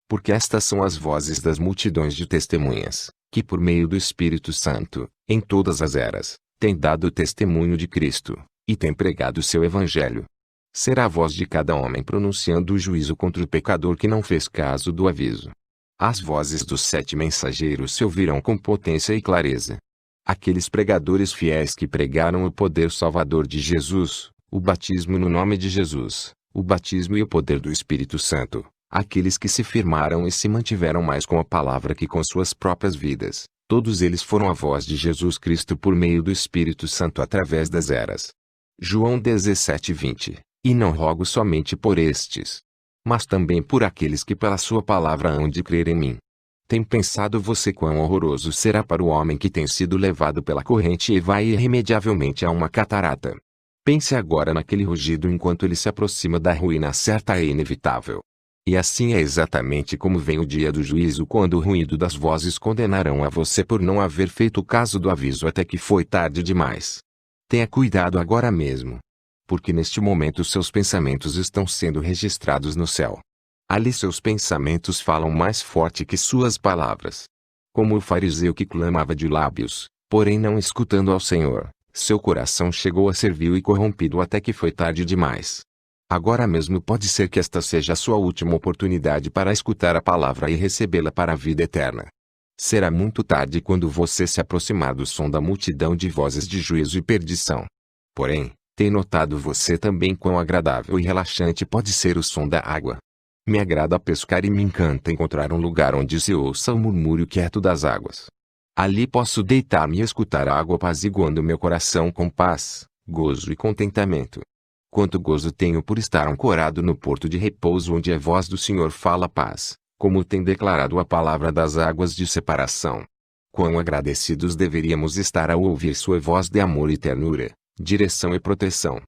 A: Porque estas são as vozes das multidões de testemunhas, que por meio do Espírito Santo, em todas as eras, têm dado testemunho de Cristo, e têm pregado seu evangelho. Será a voz de cada homem pronunciando o juízo contra o pecador que não fez caso do aviso. As vozes dos 7 mensageiros se ouvirão com potência e clareza. Aqueles pregadores fiéis que pregaram o poder salvador de Jesus, o batismo no nome de Jesus, o batismo e o poder do Espírito Santo, aqueles que se firmaram e se mantiveram mais com a palavra que com suas próprias vidas, todos eles foram a voz de Jesus Cristo por meio do Espírito Santo através das eras. João 17:20. E não rogo somente por estes, mas também por aqueles que pela sua palavra hão de crer em mim. Tem pensado você quão horroroso será para o homem que tem sido levado pela corrente e vai irremediavelmente a uma catarata? Pense agora naquele rugido enquanto ele se aproxima da ruína certa e inevitável. E assim é exatamente como vem o dia do juízo, quando o ruído das vozes condenarão a você por não haver feito caso do aviso até que foi tarde demais. Tenha cuidado agora mesmo. Porque neste momento seus pensamentos estão sendo registrados no céu. Ali seus pensamentos falam mais forte que suas palavras. Como o fariseu que clamava de lábios, porém não escutando ao Senhor, seu coração chegou a ser vil e corrompido até que foi tarde demais. Agora mesmo pode ser que esta seja a sua última oportunidade para escutar a palavra e recebê-la para a vida eterna. Será muito tarde quando você se aproximar do som da multidão de vozes de juízo e perdição. Porém, tem notado você também quão agradável e relaxante pode ser o som da água? Me agrada pescar e me encanta encontrar um lugar onde se ouça o murmúrio quieto das águas. Ali posso deitar-me e escutar a água apaziguando meu coração com paz, gozo e contentamento. Quanto gozo tenho por estar ancorado no porto de repouso onde a voz do Senhor fala paz, como tem declarado a palavra das águas de separação. Quão agradecidos deveríamos estar ao ouvir sua voz de amor e ternura, direção e proteção.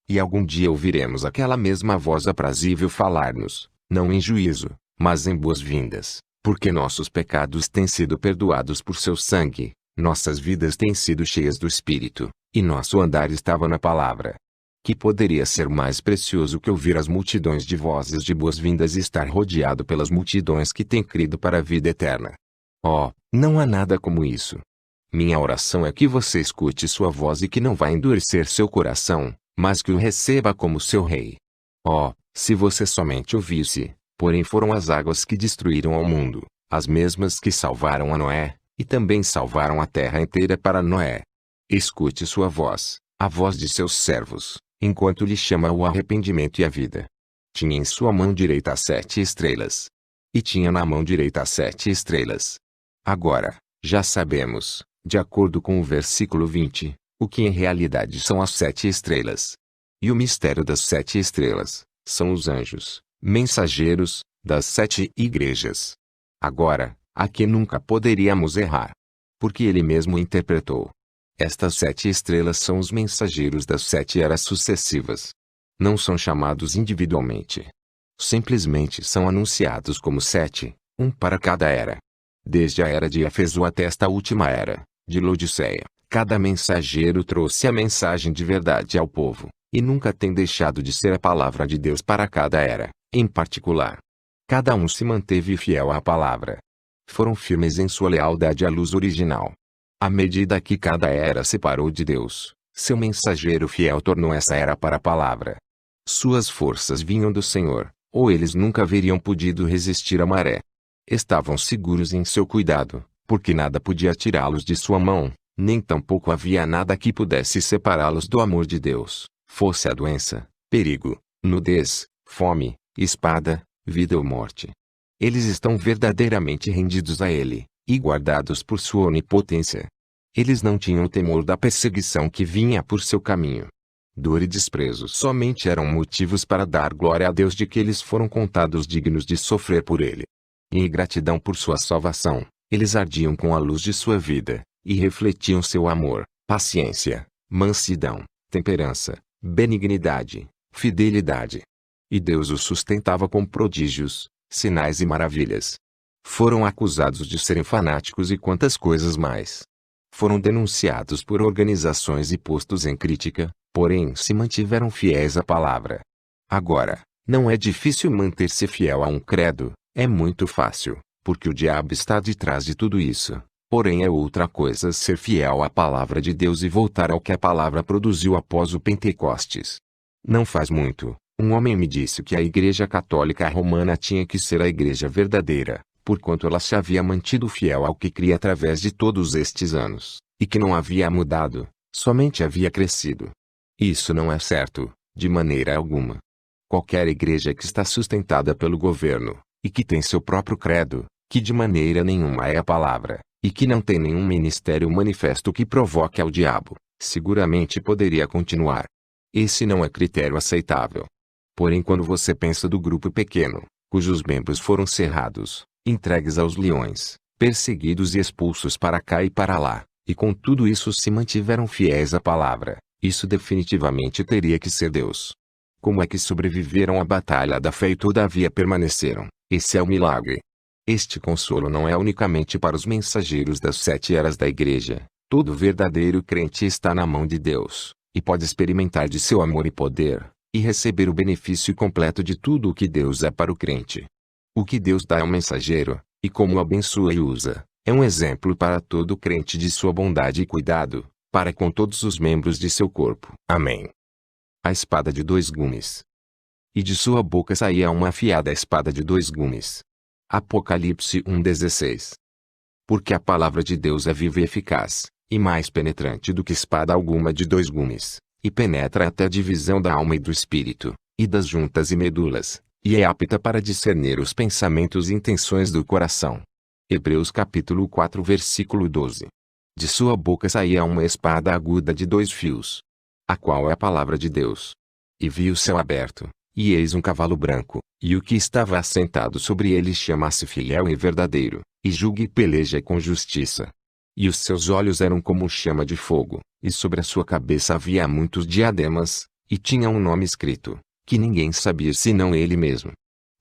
A: E algum dia ouviremos aquela mesma voz aprazível falar-nos, não em juízo, mas em boas-vindas, porque nossos pecados têm sido perdoados por seu sangue, nossas vidas têm sido cheias do Espírito, e nosso andar estava na palavra. Que poderia ser mais precioso que ouvir as multidões de vozes de boas-vindas e estar rodeado pelas multidões que têm crido para a vida eterna? Oh, não há nada como isso. Minha oração é que você escute sua voz e que não vá endurecer seu coração, mas que o receba como seu rei. Oh, se você somente ouvisse, porém foram as águas que destruíram ao mundo, as mesmas que salvaram a Noé, e também salvaram a terra inteira para Noé. Escute sua voz, a voz de seus servos, enquanto lhe chama o arrependimento e a vida. Tinha em sua mão direita as 7 estrelas. E tinha na mão direita as 7 estrelas. Agora, já sabemos, de acordo com o versículo 20, o que em realidade são as 7 estrelas. E o mistério das 7 estrelas, são os anjos, mensageiros, das 7 igrejas. Agora, aqui nunca poderíamos errar. Porque ele mesmo interpretou. Estas 7 estrelas são os mensageiros das 7 eras sucessivas. Não são chamados individualmente. Simplesmente são anunciados como 7, um para cada era. Desde a era de Éfeso até esta última era, de Laodiceia, cada mensageiro trouxe a mensagem de verdade ao povo, e nunca tem deixado de ser a palavra de Deus para cada era, em particular. Cada um se manteve fiel à palavra. Foram firmes em sua lealdade à luz original. À medida que cada era separou de Deus, seu mensageiro fiel tornou essa era para a palavra. Suas forças vinham do Senhor, ou eles nunca haveriam podido resistir à maré. Estavam seguros em seu cuidado, porque nada podia tirá-los de sua mão, nem tampouco havia nada que pudesse separá-los do amor de Deus, fosse a doença, perigo, nudez, fome, espada, vida ou morte. Eles estão verdadeiramente rendidos a Ele, e guardados por sua onipotência. Eles não tinham temor da perseguição que vinha por seu caminho. Dor e desprezo somente eram motivos para dar glória a Deus de que eles foram contados dignos de sofrer por Ele. E em gratidão por sua salvação, eles ardiam com a luz de sua vida, e refletiam seu amor, paciência, mansidão, temperança, benignidade, fidelidade. E Deus os sustentava com prodígios, sinais e maravilhas. Foram acusados de serem fanáticos e quantas coisas mais. Foram denunciados por organizações e postos em crítica, porém se mantiveram fiéis à palavra. Agora, não é difícil manter-se fiel a um credo, é muito fácil, porque o diabo está de trás de tudo isso. Porém é outra coisa ser fiel à palavra de Deus e voltar ao que a palavra produziu após o Pentecostes. Não faz muito, um homem me disse que a Igreja Católica Romana tinha que ser a igreja verdadeira, porquanto ela se havia mantido fiel ao que cria através de todos estes anos, e que não havia mudado, somente havia crescido. Isso não é certo, de maneira alguma. Qualquer igreja que está sustentada pelo governo, e que tem seu próprio credo, que de maneira nenhuma é a palavra, e que não tem nenhum ministério manifesto que provoque ao diabo, seguramente poderia continuar. Esse não é critério aceitável. Porém, quando você pensa do grupo pequeno, cujos membros foram cerrados, entregues aos leões, perseguidos e expulsos para cá e para lá, e com tudo isso se mantiveram fiéis à palavra, isso definitivamente teria que ser Deus. Como é que sobreviveram à batalha da fé e todavia permaneceram? Esse é o milagre. Este consolo não é unicamente para os mensageiros das 7 eras da igreja. Todo verdadeiro crente está na mão de Deus, e pode experimentar de seu amor e poder, e receber o benefício completo de tudo o que Deus é para o crente. O que Deus dá ao mensageiro, e como o abençoa e usa, É um exemplo para todo crente de sua bondade e cuidado, para com todos os membros de seu corpo. Amém. A espada de dois gumes. E de sua boca saía uma afiada espada de dois gumes. Apocalipse 1:16. Porque a palavra de Deus é viva e eficaz, e mais penetrante do que espada alguma de dois gumes, e penetra até a divisão da alma e do espírito, e das juntas e medulas, e é apta para discernir os pensamentos e intenções do coração. Hebreus capítulo 4 versículo 12. De sua boca saía uma espada aguda de dois fios, a qual é a palavra de Deus. E vi o céu aberto, e eis um cavalo branco, e o que estava assentado sobre ele chama-se Fiel e Verdadeiro, e julga e peleja com justiça. E os seus olhos eram como chama de fogo, e sobre a sua cabeça havia muitos diademas, e tinha um nome escrito, que ninguém sabia senão ele mesmo.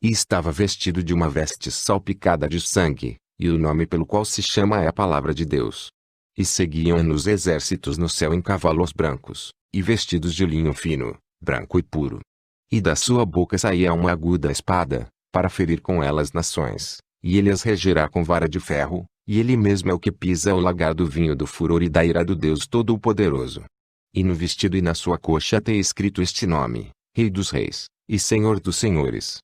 A: E estava vestido de uma veste salpicada de sangue, e o nome pelo qual se chama é a Palavra de Deus. E seguiam-no os exércitos no céu em cavalos brancos, e vestidos de linho fino, branco e puro. E da sua boca saía uma aguda espada, para ferir com ela as nações, e ele as regerá com vara de ferro, e ele mesmo é o que pisa o lagar do vinho do furor e da ira do Deus Todo-Poderoso. E no vestido e na sua coxa tem escrito este nome, Rei dos Reis, e Senhor dos Senhores.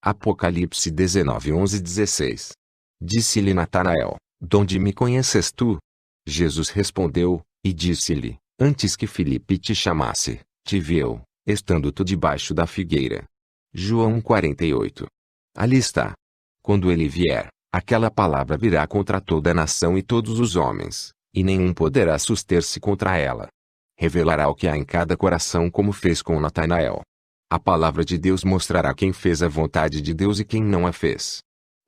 A: Apocalipse 19:11-16. Disse-lhe Natanael: Donde me conheces tu? Jesus respondeu, e disse-lhe: Antes que Filipe te chamasse, te vi eu, estando tu debaixo da figueira. João 48. Ali está. Quando ele vier, aquela palavra virá contra toda a nação e todos os homens, e nenhum poderá suster-se contra ela. Revelará o que há em cada coração, como fez com Natanael. A palavra de Deus mostrará quem fez a vontade de Deus e quem não a fez.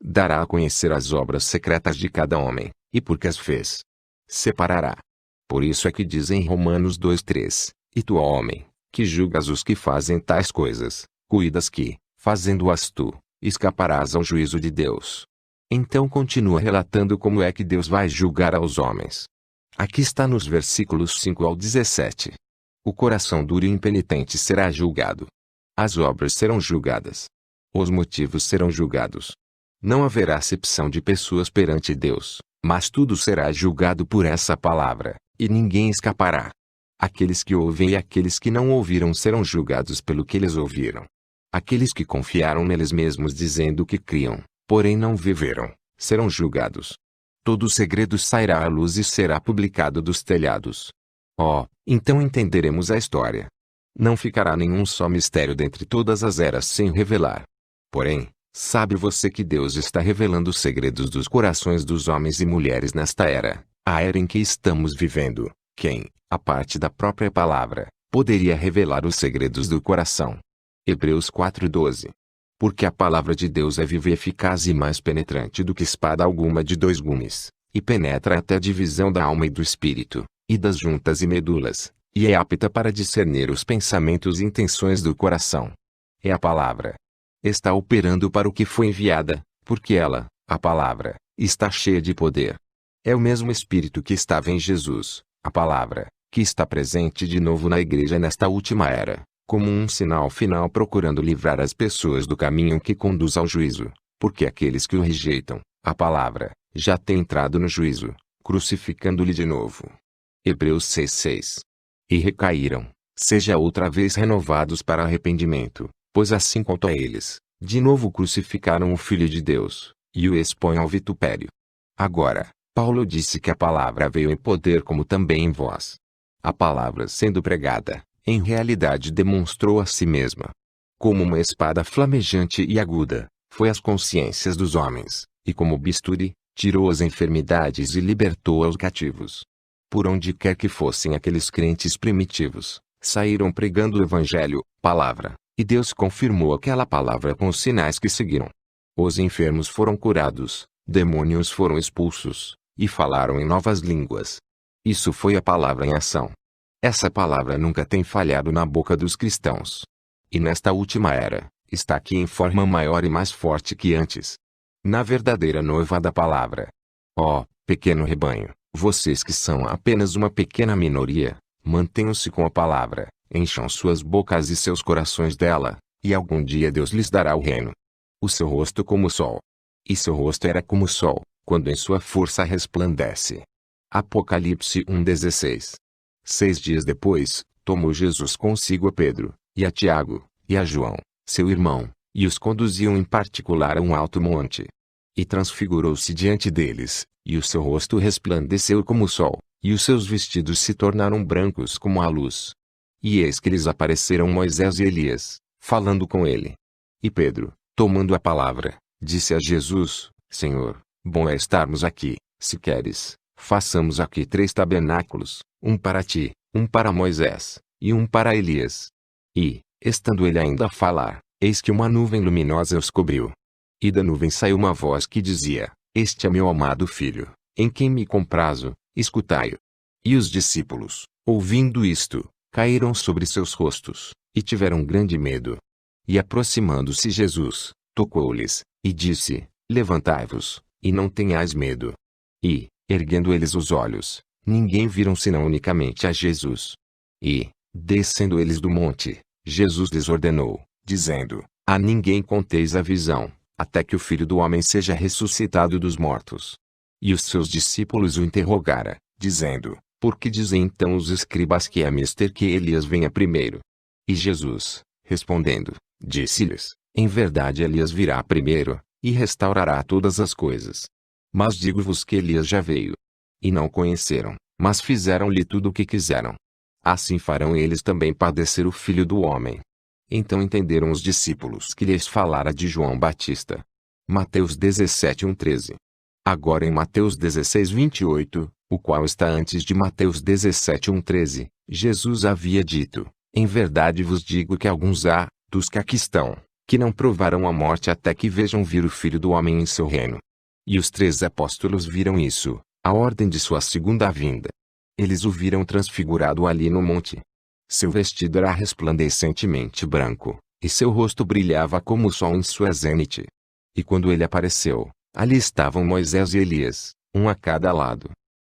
A: Dará a conhecer as obras secretas de cada homem, e por que as fez. Separará. Por isso é que diz em Romanos 2:3, E tu, ó homem, que julgas os que fazem tais coisas, cuidas que, fazendo-as tu, escaparás ao juízo de Deus. Então continua relatando como é que Deus vai julgar aos homens. Aqui está nos versículos 5-17. O coração duro e impenitente será julgado. As obras serão julgadas. Os motivos serão julgados. Não haverá acepção de pessoas perante Deus, mas tudo será julgado por essa palavra, e ninguém escapará. Aqueles que ouvem e aqueles que não ouviram serão julgados pelo que eles ouviram. Aqueles que confiaram neles mesmos dizendo que criam, porém não viveram, serão julgados. Todo o segredo sairá à luz e será publicado dos telhados. Então entenderemos a história. Não ficará nenhum só mistério dentre todas as eras sem revelar. Porém, sabe você que Deus está revelando os segredos dos corações dos homens e mulheres nesta era, a era em que estamos vivendo. Quem, a parte da própria palavra, poderia revelar os segredos do coração? Hebreus 4:12. Porque a palavra de Deus é viva e eficaz e mais penetrante do que espada alguma de dois gumes, e penetra até a divisão da alma e do espírito, e das juntas e medulas, e é apta para discernir os pensamentos e intenções do coração. É a palavra. Está operando para o que foi enviada, porque ela, a palavra, está cheia de poder. É o mesmo Espírito que estava em Jesus, a palavra, que está presente de novo na igreja nesta última era, como um sinal final procurando livrar as pessoas do caminho que conduz ao juízo, porque aqueles que o rejeitam, a palavra, já têm entrado no juízo, crucificando-lhe de novo. Hebreus 6:6. E recaíram, seja outra vez renovados para arrependimento, pois assim quanto a eles, de novo crucificaram o Filho de Deus, e o expõem ao vitupério. Agora, Paulo disse que a palavra veio em poder como também em vós. A palavra sendo pregada, em realidade demonstrou a si mesma. Como uma espada flamejante e aguda, foi às consciências dos homens, e como bisturi, tirou as enfermidades e libertou aos cativos. Por onde quer que fossem aqueles crentes primitivos, saíram pregando o evangelho, palavra, e Deus confirmou aquela palavra com os sinais que seguiram. Os enfermos foram curados, demônios foram expulsos, e falaram em novas línguas. Isso foi a palavra em ação. Essa palavra nunca tem falhado na boca dos cristãos. E nesta última era, está aqui em forma maior e mais forte que antes. Na verdadeira noiva da palavra. Pequeno rebanho, vocês que são apenas uma pequena minoria, mantenham-se com a palavra, encham suas bocas e seus corações dela, e algum dia Deus lhes dará o reino. O seu rosto como o sol. E seu rosto era como o sol, quando em sua força resplandece. Apocalipse 1:16. 6 dias depois, tomou Jesus consigo a Pedro, e a Tiago, e a João, seu irmão, e os conduziam em particular a um alto monte. E transfigurou-se diante deles, e o seu rosto resplandeceu como o sol, e os seus vestidos se tornaram brancos como a luz. E eis que lhes apareceram Moisés e Elias, falando com ele. E Pedro, tomando a palavra, disse a Jesus: Senhor, bom é estarmos aqui. Se queres, façamos aqui 3 tabernáculos, um para ti, um para Moisés, e um para Elias. E, estando ele ainda a falar, eis que uma nuvem luminosa os cobriu. E da nuvem saiu uma voz que dizia: Este é meu amado filho, em quem me comprazo, escutai-o. E os discípulos, ouvindo isto, caíram sobre seus rostos, e tiveram grande medo. E aproximando-se Jesus, tocou-lhes, e disse: Levantai-vos, e não tenhais medo. E, erguendo eles os olhos, ninguém viram senão unicamente a Jesus. E, descendo eles do monte, Jesus lhes ordenou, dizendo: A ninguém conteis a visão, até que o Filho do Homem seja ressuscitado dos mortos. E os seus discípulos o interrogara, dizendo: Por que dizem então os escribas que é mister que Elias venha primeiro? E Jesus, respondendo, disse-lhes: Em verdade Elias virá primeiro, e restaurará todas as coisas. Mas digo-vos que Elias já veio. E não conheceram, mas fizeram-lhe tudo o que quiseram. Assim farão eles também padecer o Filho do Homem. Então entenderam os discípulos que lhes falara de João Batista. Mateus 17:1-13. Agora em Mateus 16:28, o qual está antes de Mateus 17:1-13, Jesus havia dito: Em verdade vos digo que alguns há, dos que aqui estão, que não provarão a morte até que vejam vir o Filho do Homem em seu reino. E os 3 apóstolos viram isso, a ordem de sua segunda vinda. Eles o viram transfigurado ali no monte. Seu vestido era resplandecentemente branco, e seu rosto brilhava como o sol em sua zênite. E quando ele apareceu, ali estavam Moisés e Elias, um a cada lado.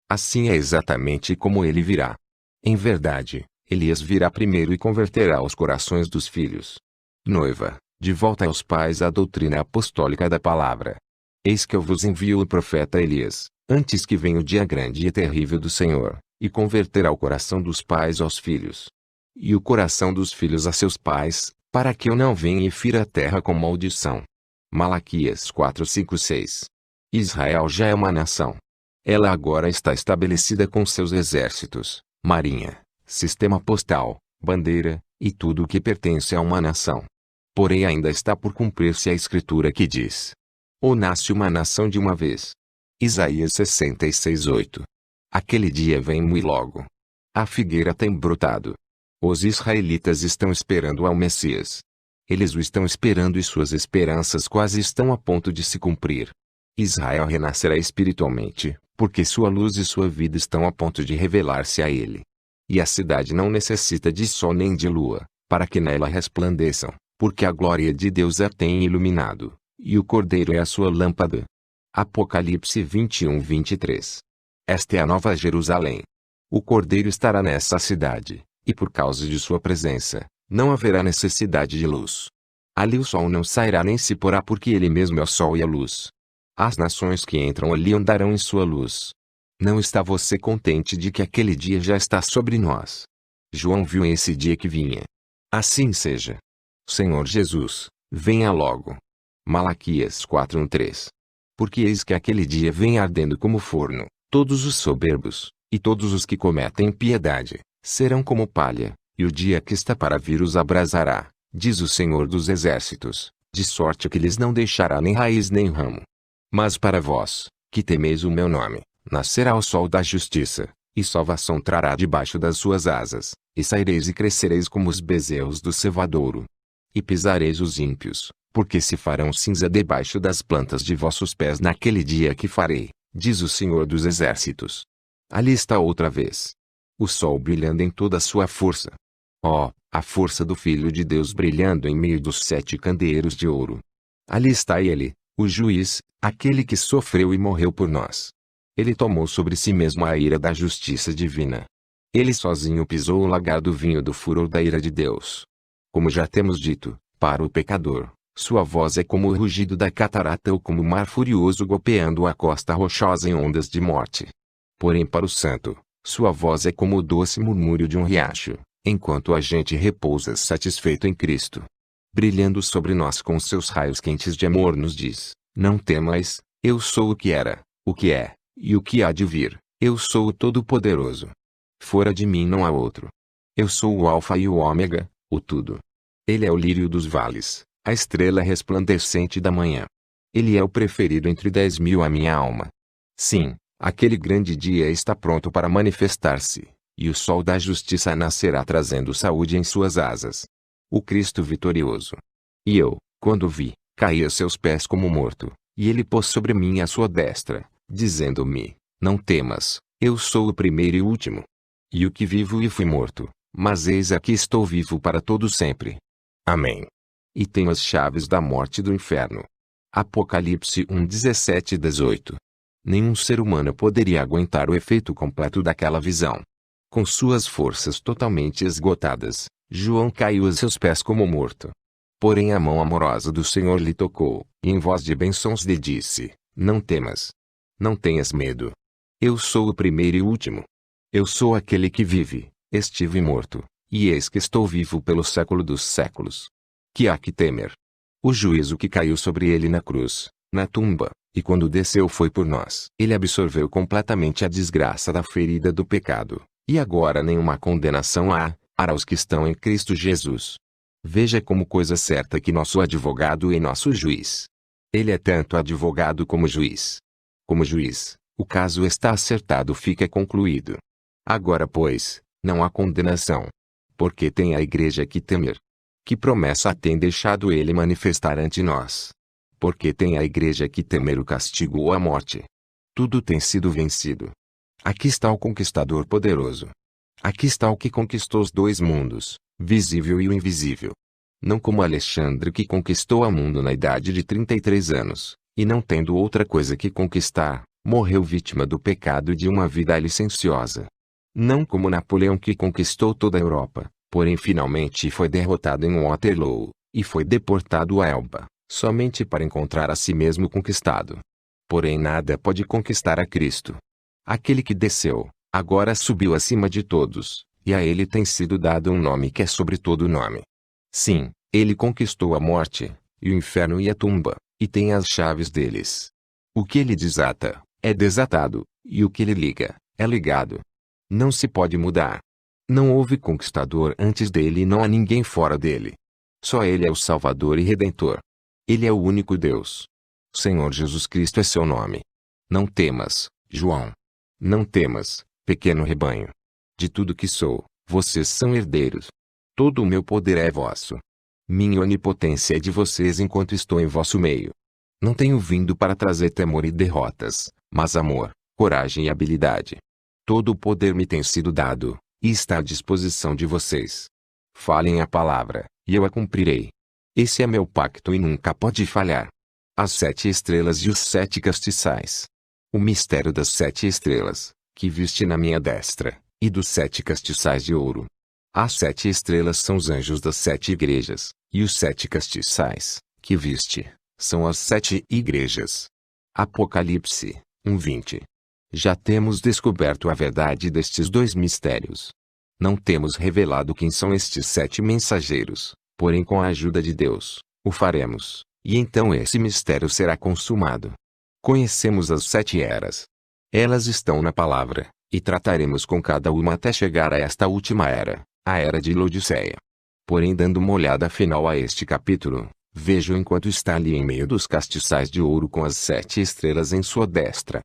A: Assim é exatamente como ele virá. Em verdade, Elias virá primeiro e converterá os corações dos filhos. Noiva, de volta aos pais a doutrina apostólica da palavra. Eis que eu vos envio o profeta Elias, antes que venha o dia grande e terrível do Senhor, e converterá o coração dos pais aos filhos, e o coração dos filhos a seus pais, para que eu não venha e fira a terra com maldição. Malaquias 4:5-6. Israel já é uma nação. Ela agora está estabelecida com seus exércitos, marinha, sistema postal, bandeira, e tudo o que pertence a uma nação. Porém ainda está por cumprir-se a escritura que diz: Ou nasce uma nação de uma vez. Isaías 66:8. Aquele dia vem muito logo. A figueira tem brotado. Os israelitas estão esperando ao Messias. Eles o estão esperando e suas esperanças quase estão a ponto de se cumprir. Israel renascerá espiritualmente, porque sua luz e sua vida estão a ponto de revelar-se a ele. E a cidade não necessita de sol nem de lua, para que nela resplandeçam, porque a glória de Deus a tem iluminado, e o Cordeiro é a sua lâmpada. Apocalipse 21:23. Esta é a nova Jerusalém. O Cordeiro estará nessa cidade, e por causa de sua presença, não haverá necessidade de luz. Ali o sol não sairá nem se porá porque ele mesmo é o sol e a luz. As nações que entram ali andarão em sua luz. Não está você contente de que aquele dia já está sobre nós? João viu esse dia que vinha. Assim seja. Senhor Jesus, venha logo. Malaquias 4:1-3. Porque eis que aquele dia vem ardendo como forno, todos os soberbos, e todos os que cometem impiedade, serão como palha, e o dia que está para vir os abrasará, diz o Senhor dos Exércitos, de sorte que lhes não deixará nem raiz nem ramo. Mas para vós, que temeis o meu nome, nascerá o sol da justiça, e salvação trará debaixo das suas asas, e saireis e crescereis como os bezerros do cevadouro. E pisareis os ímpios, porque se farão cinza debaixo das plantas de vossos pés naquele dia que farei, diz o Senhor dos Exércitos. Ali está outra vez o sol brilhando em toda a sua força. Oh, a força do Filho de Deus brilhando em meio dos 7 candeeiros de ouro. Ali está ele, o juiz, aquele que sofreu e morreu por nós. Ele tomou sobre si mesmo a ira da justiça divina. Ele sozinho pisou o lagar do vinho do furor da ira de Deus. Como já temos dito, para o pecador, Sua voz é como o rugido da catarata ou como o mar furioso golpeando a costa rochosa em ondas de morte. Porém para o santo, sua voz é como o doce murmúrio de um riacho, enquanto a gente repousa satisfeito em Cristo. Brilhando sobre nós com seus raios quentes de amor nos diz, não temais, eu sou o que era, o que é, e o que há de vir, eu sou o Todo-Poderoso. Fora de mim não há outro. Eu sou o Alfa e o Ômega, o tudo. Ele é o lírio dos vales, a estrela resplandecente da manhã. Ele é o preferido entre 10.000 a minha alma. Sim, aquele grande dia está pronto para manifestar-se, e o sol da justiça nascerá trazendo saúde em suas asas. O Cristo vitorioso. E eu, quando vi, caí a seus pés como morto, e ele pôs sobre mim a sua destra, dizendo-me, não temas, eu sou o primeiro e o último. E o que vivo e fui morto, mas eis aqui estou vivo para todo sempre. Amém. E tenho as chaves da morte e do inferno. Apocalipse 1, 17 e 18. Nenhum ser humano poderia aguentar o efeito completo daquela visão. Com suas forças totalmente esgotadas, João caiu a seus pés como morto. Porém a mão amorosa do Senhor lhe tocou, e em voz de bênçãos lhe disse, não temas. Não tenhas medo. Eu sou o primeiro e o último. Eu sou aquele que vive, estive morto, e eis que estou vivo pelo século dos séculos. Que há que temer? O juízo que caiu sobre ele na cruz, na tumba, e quando desceu foi por nós. Ele absorveu completamente a desgraça da ferida do pecado, e agora nenhuma condenação há, para os que estão em Cristo Jesus. Veja como coisa certa que nosso advogado é nosso juiz. Ele é tanto advogado como juiz. Como juiz, o caso está acertado, fica concluído. Agora pois, não há condenação. Porque tem a igreja que temer. Que promessa tem deixado ele manifestar ante nós? Porque tem a igreja que temer o castigo ou a morte? Tudo tem sido vencido. Aqui está o conquistador poderoso. Aqui está o que conquistou os dois mundos, visível e o invisível. Não como Alexandre que conquistou o mundo na idade de 33 anos, e não tendo outra coisa que conquistar, morreu vítima do pecado e de uma vida licenciosa. Não como Napoleão que conquistou toda a Europa, porém finalmente foi derrotado em Waterloo, e foi deportado a Elba, somente para encontrar a si mesmo conquistado. Porém nada pode conquistar a Cristo. Aquele que desceu, agora subiu acima de todos, e a ele tem sido dado um nome que é sobre todo nome. Sim, ele conquistou a morte, e o inferno e a tumba, e tem as chaves deles. O que ele desata, é desatado, e o que ele liga, é ligado. Não se pode mudar. Não houve conquistador antes dele e não há ninguém fora dele. Só ele é o Salvador e Redentor. Ele é o único Deus. Senhor Jesus Cristo é seu nome. Não temas, João. Não temas, pequeno rebanho. De tudo que sou, vocês são herdeiros. Todo o meu poder é vosso. Minha onipotência é de vocês enquanto estou em vosso meio. Não tenho vindo para trazer temor e derrotas, mas amor, coragem e habilidade. Todo o poder me tem sido dado, e está à disposição de vocês. Falem a palavra, e eu a cumprirei. Esse é meu pacto e nunca pode falhar. As 7 estrelas e os 7 castiçais. O mistério das 7 estrelas, que viste na minha destra, e dos 7 castiçais de ouro. As 7 estrelas são os anjos das 7 igrejas, e os 7 castiçais, que viste, são as 7 igrejas. Apocalipse 1:20. Já temos descoberto a verdade destes 2 mistérios. Não temos revelado quem são estes 7 mensageiros, porém com a ajuda de Deus, o faremos, e então esse mistério será consumado. Conhecemos as 7 eras. Elas estão na palavra, e trataremos com cada uma até chegar a esta última era, a era de Laodiceia. Porém dando uma olhada final a este capítulo, vejo enquanto está ali em meio dos castiçais de ouro com as 7 estrelas em sua destra.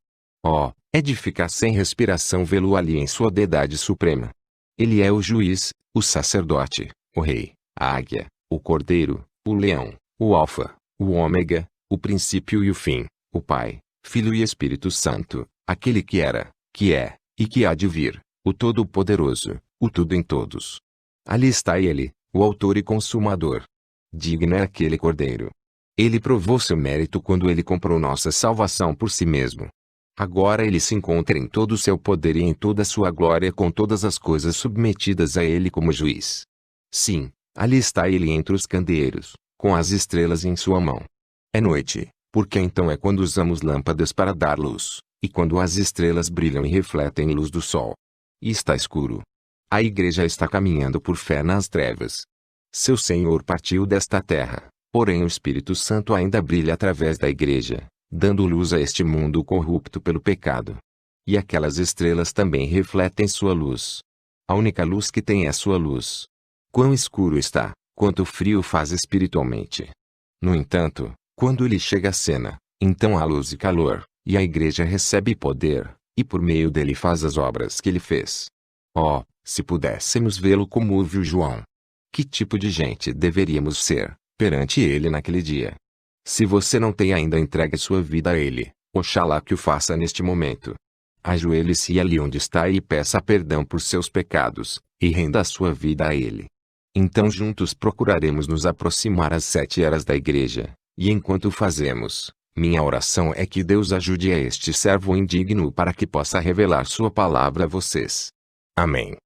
A: Oh, é de ficar sem respiração vê-lo ali em sua deidade suprema. Ele é o juiz, o sacerdote, o rei, a águia, o cordeiro, o leão, o alfa, o ômega, o princípio e o fim, o Pai, Filho e Espírito Santo, aquele que era, que é, e que há de vir, o Todo-Poderoso, o tudo em todos. Ali está ele, o autor e consumador. Digno é aquele cordeiro. Ele provou seu mérito quando ele comprou nossa salvação por si mesmo. Agora ele se encontra em todo o seu poder e em toda a sua glória com todas as coisas submetidas a ele como juiz. Sim, ali está ele entre os candeeiros, com as estrelas em sua mão. É noite, porque então é quando usamos lâmpadas para dar luz, e quando as estrelas brilham e refletem luz do sol. E está escuro. A igreja está caminhando por fé nas trevas. Seu Senhor partiu desta terra, porém o Espírito Santo ainda brilha através da igreja, dando luz a este mundo corrupto pelo pecado. E aquelas estrelas também refletem sua luz. A única luz que tem é sua luz. Quão escuro está, quanto frio faz espiritualmente. No entanto, quando ele chega à cena, então há luz e calor, e a igreja recebe poder, e por meio dele faz as obras que ele fez. Oh, se pudéssemos vê-lo como o viu João! Que tipo de gente deveríamos ser, perante ele naquele dia? Se você não tem ainda entregue sua vida a ele, oxalá que o faça neste momento. Ajoelhe-se ali onde está e peça perdão por seus pecados, e renda a sua vida a ele. Então juntos procuraremos nos aproximar às 7 eras da igreja, e enquanto o fazemos, minha oração é que Deus ajude a este servo indigno para que possa revelar sua palavra a vocês. Amém.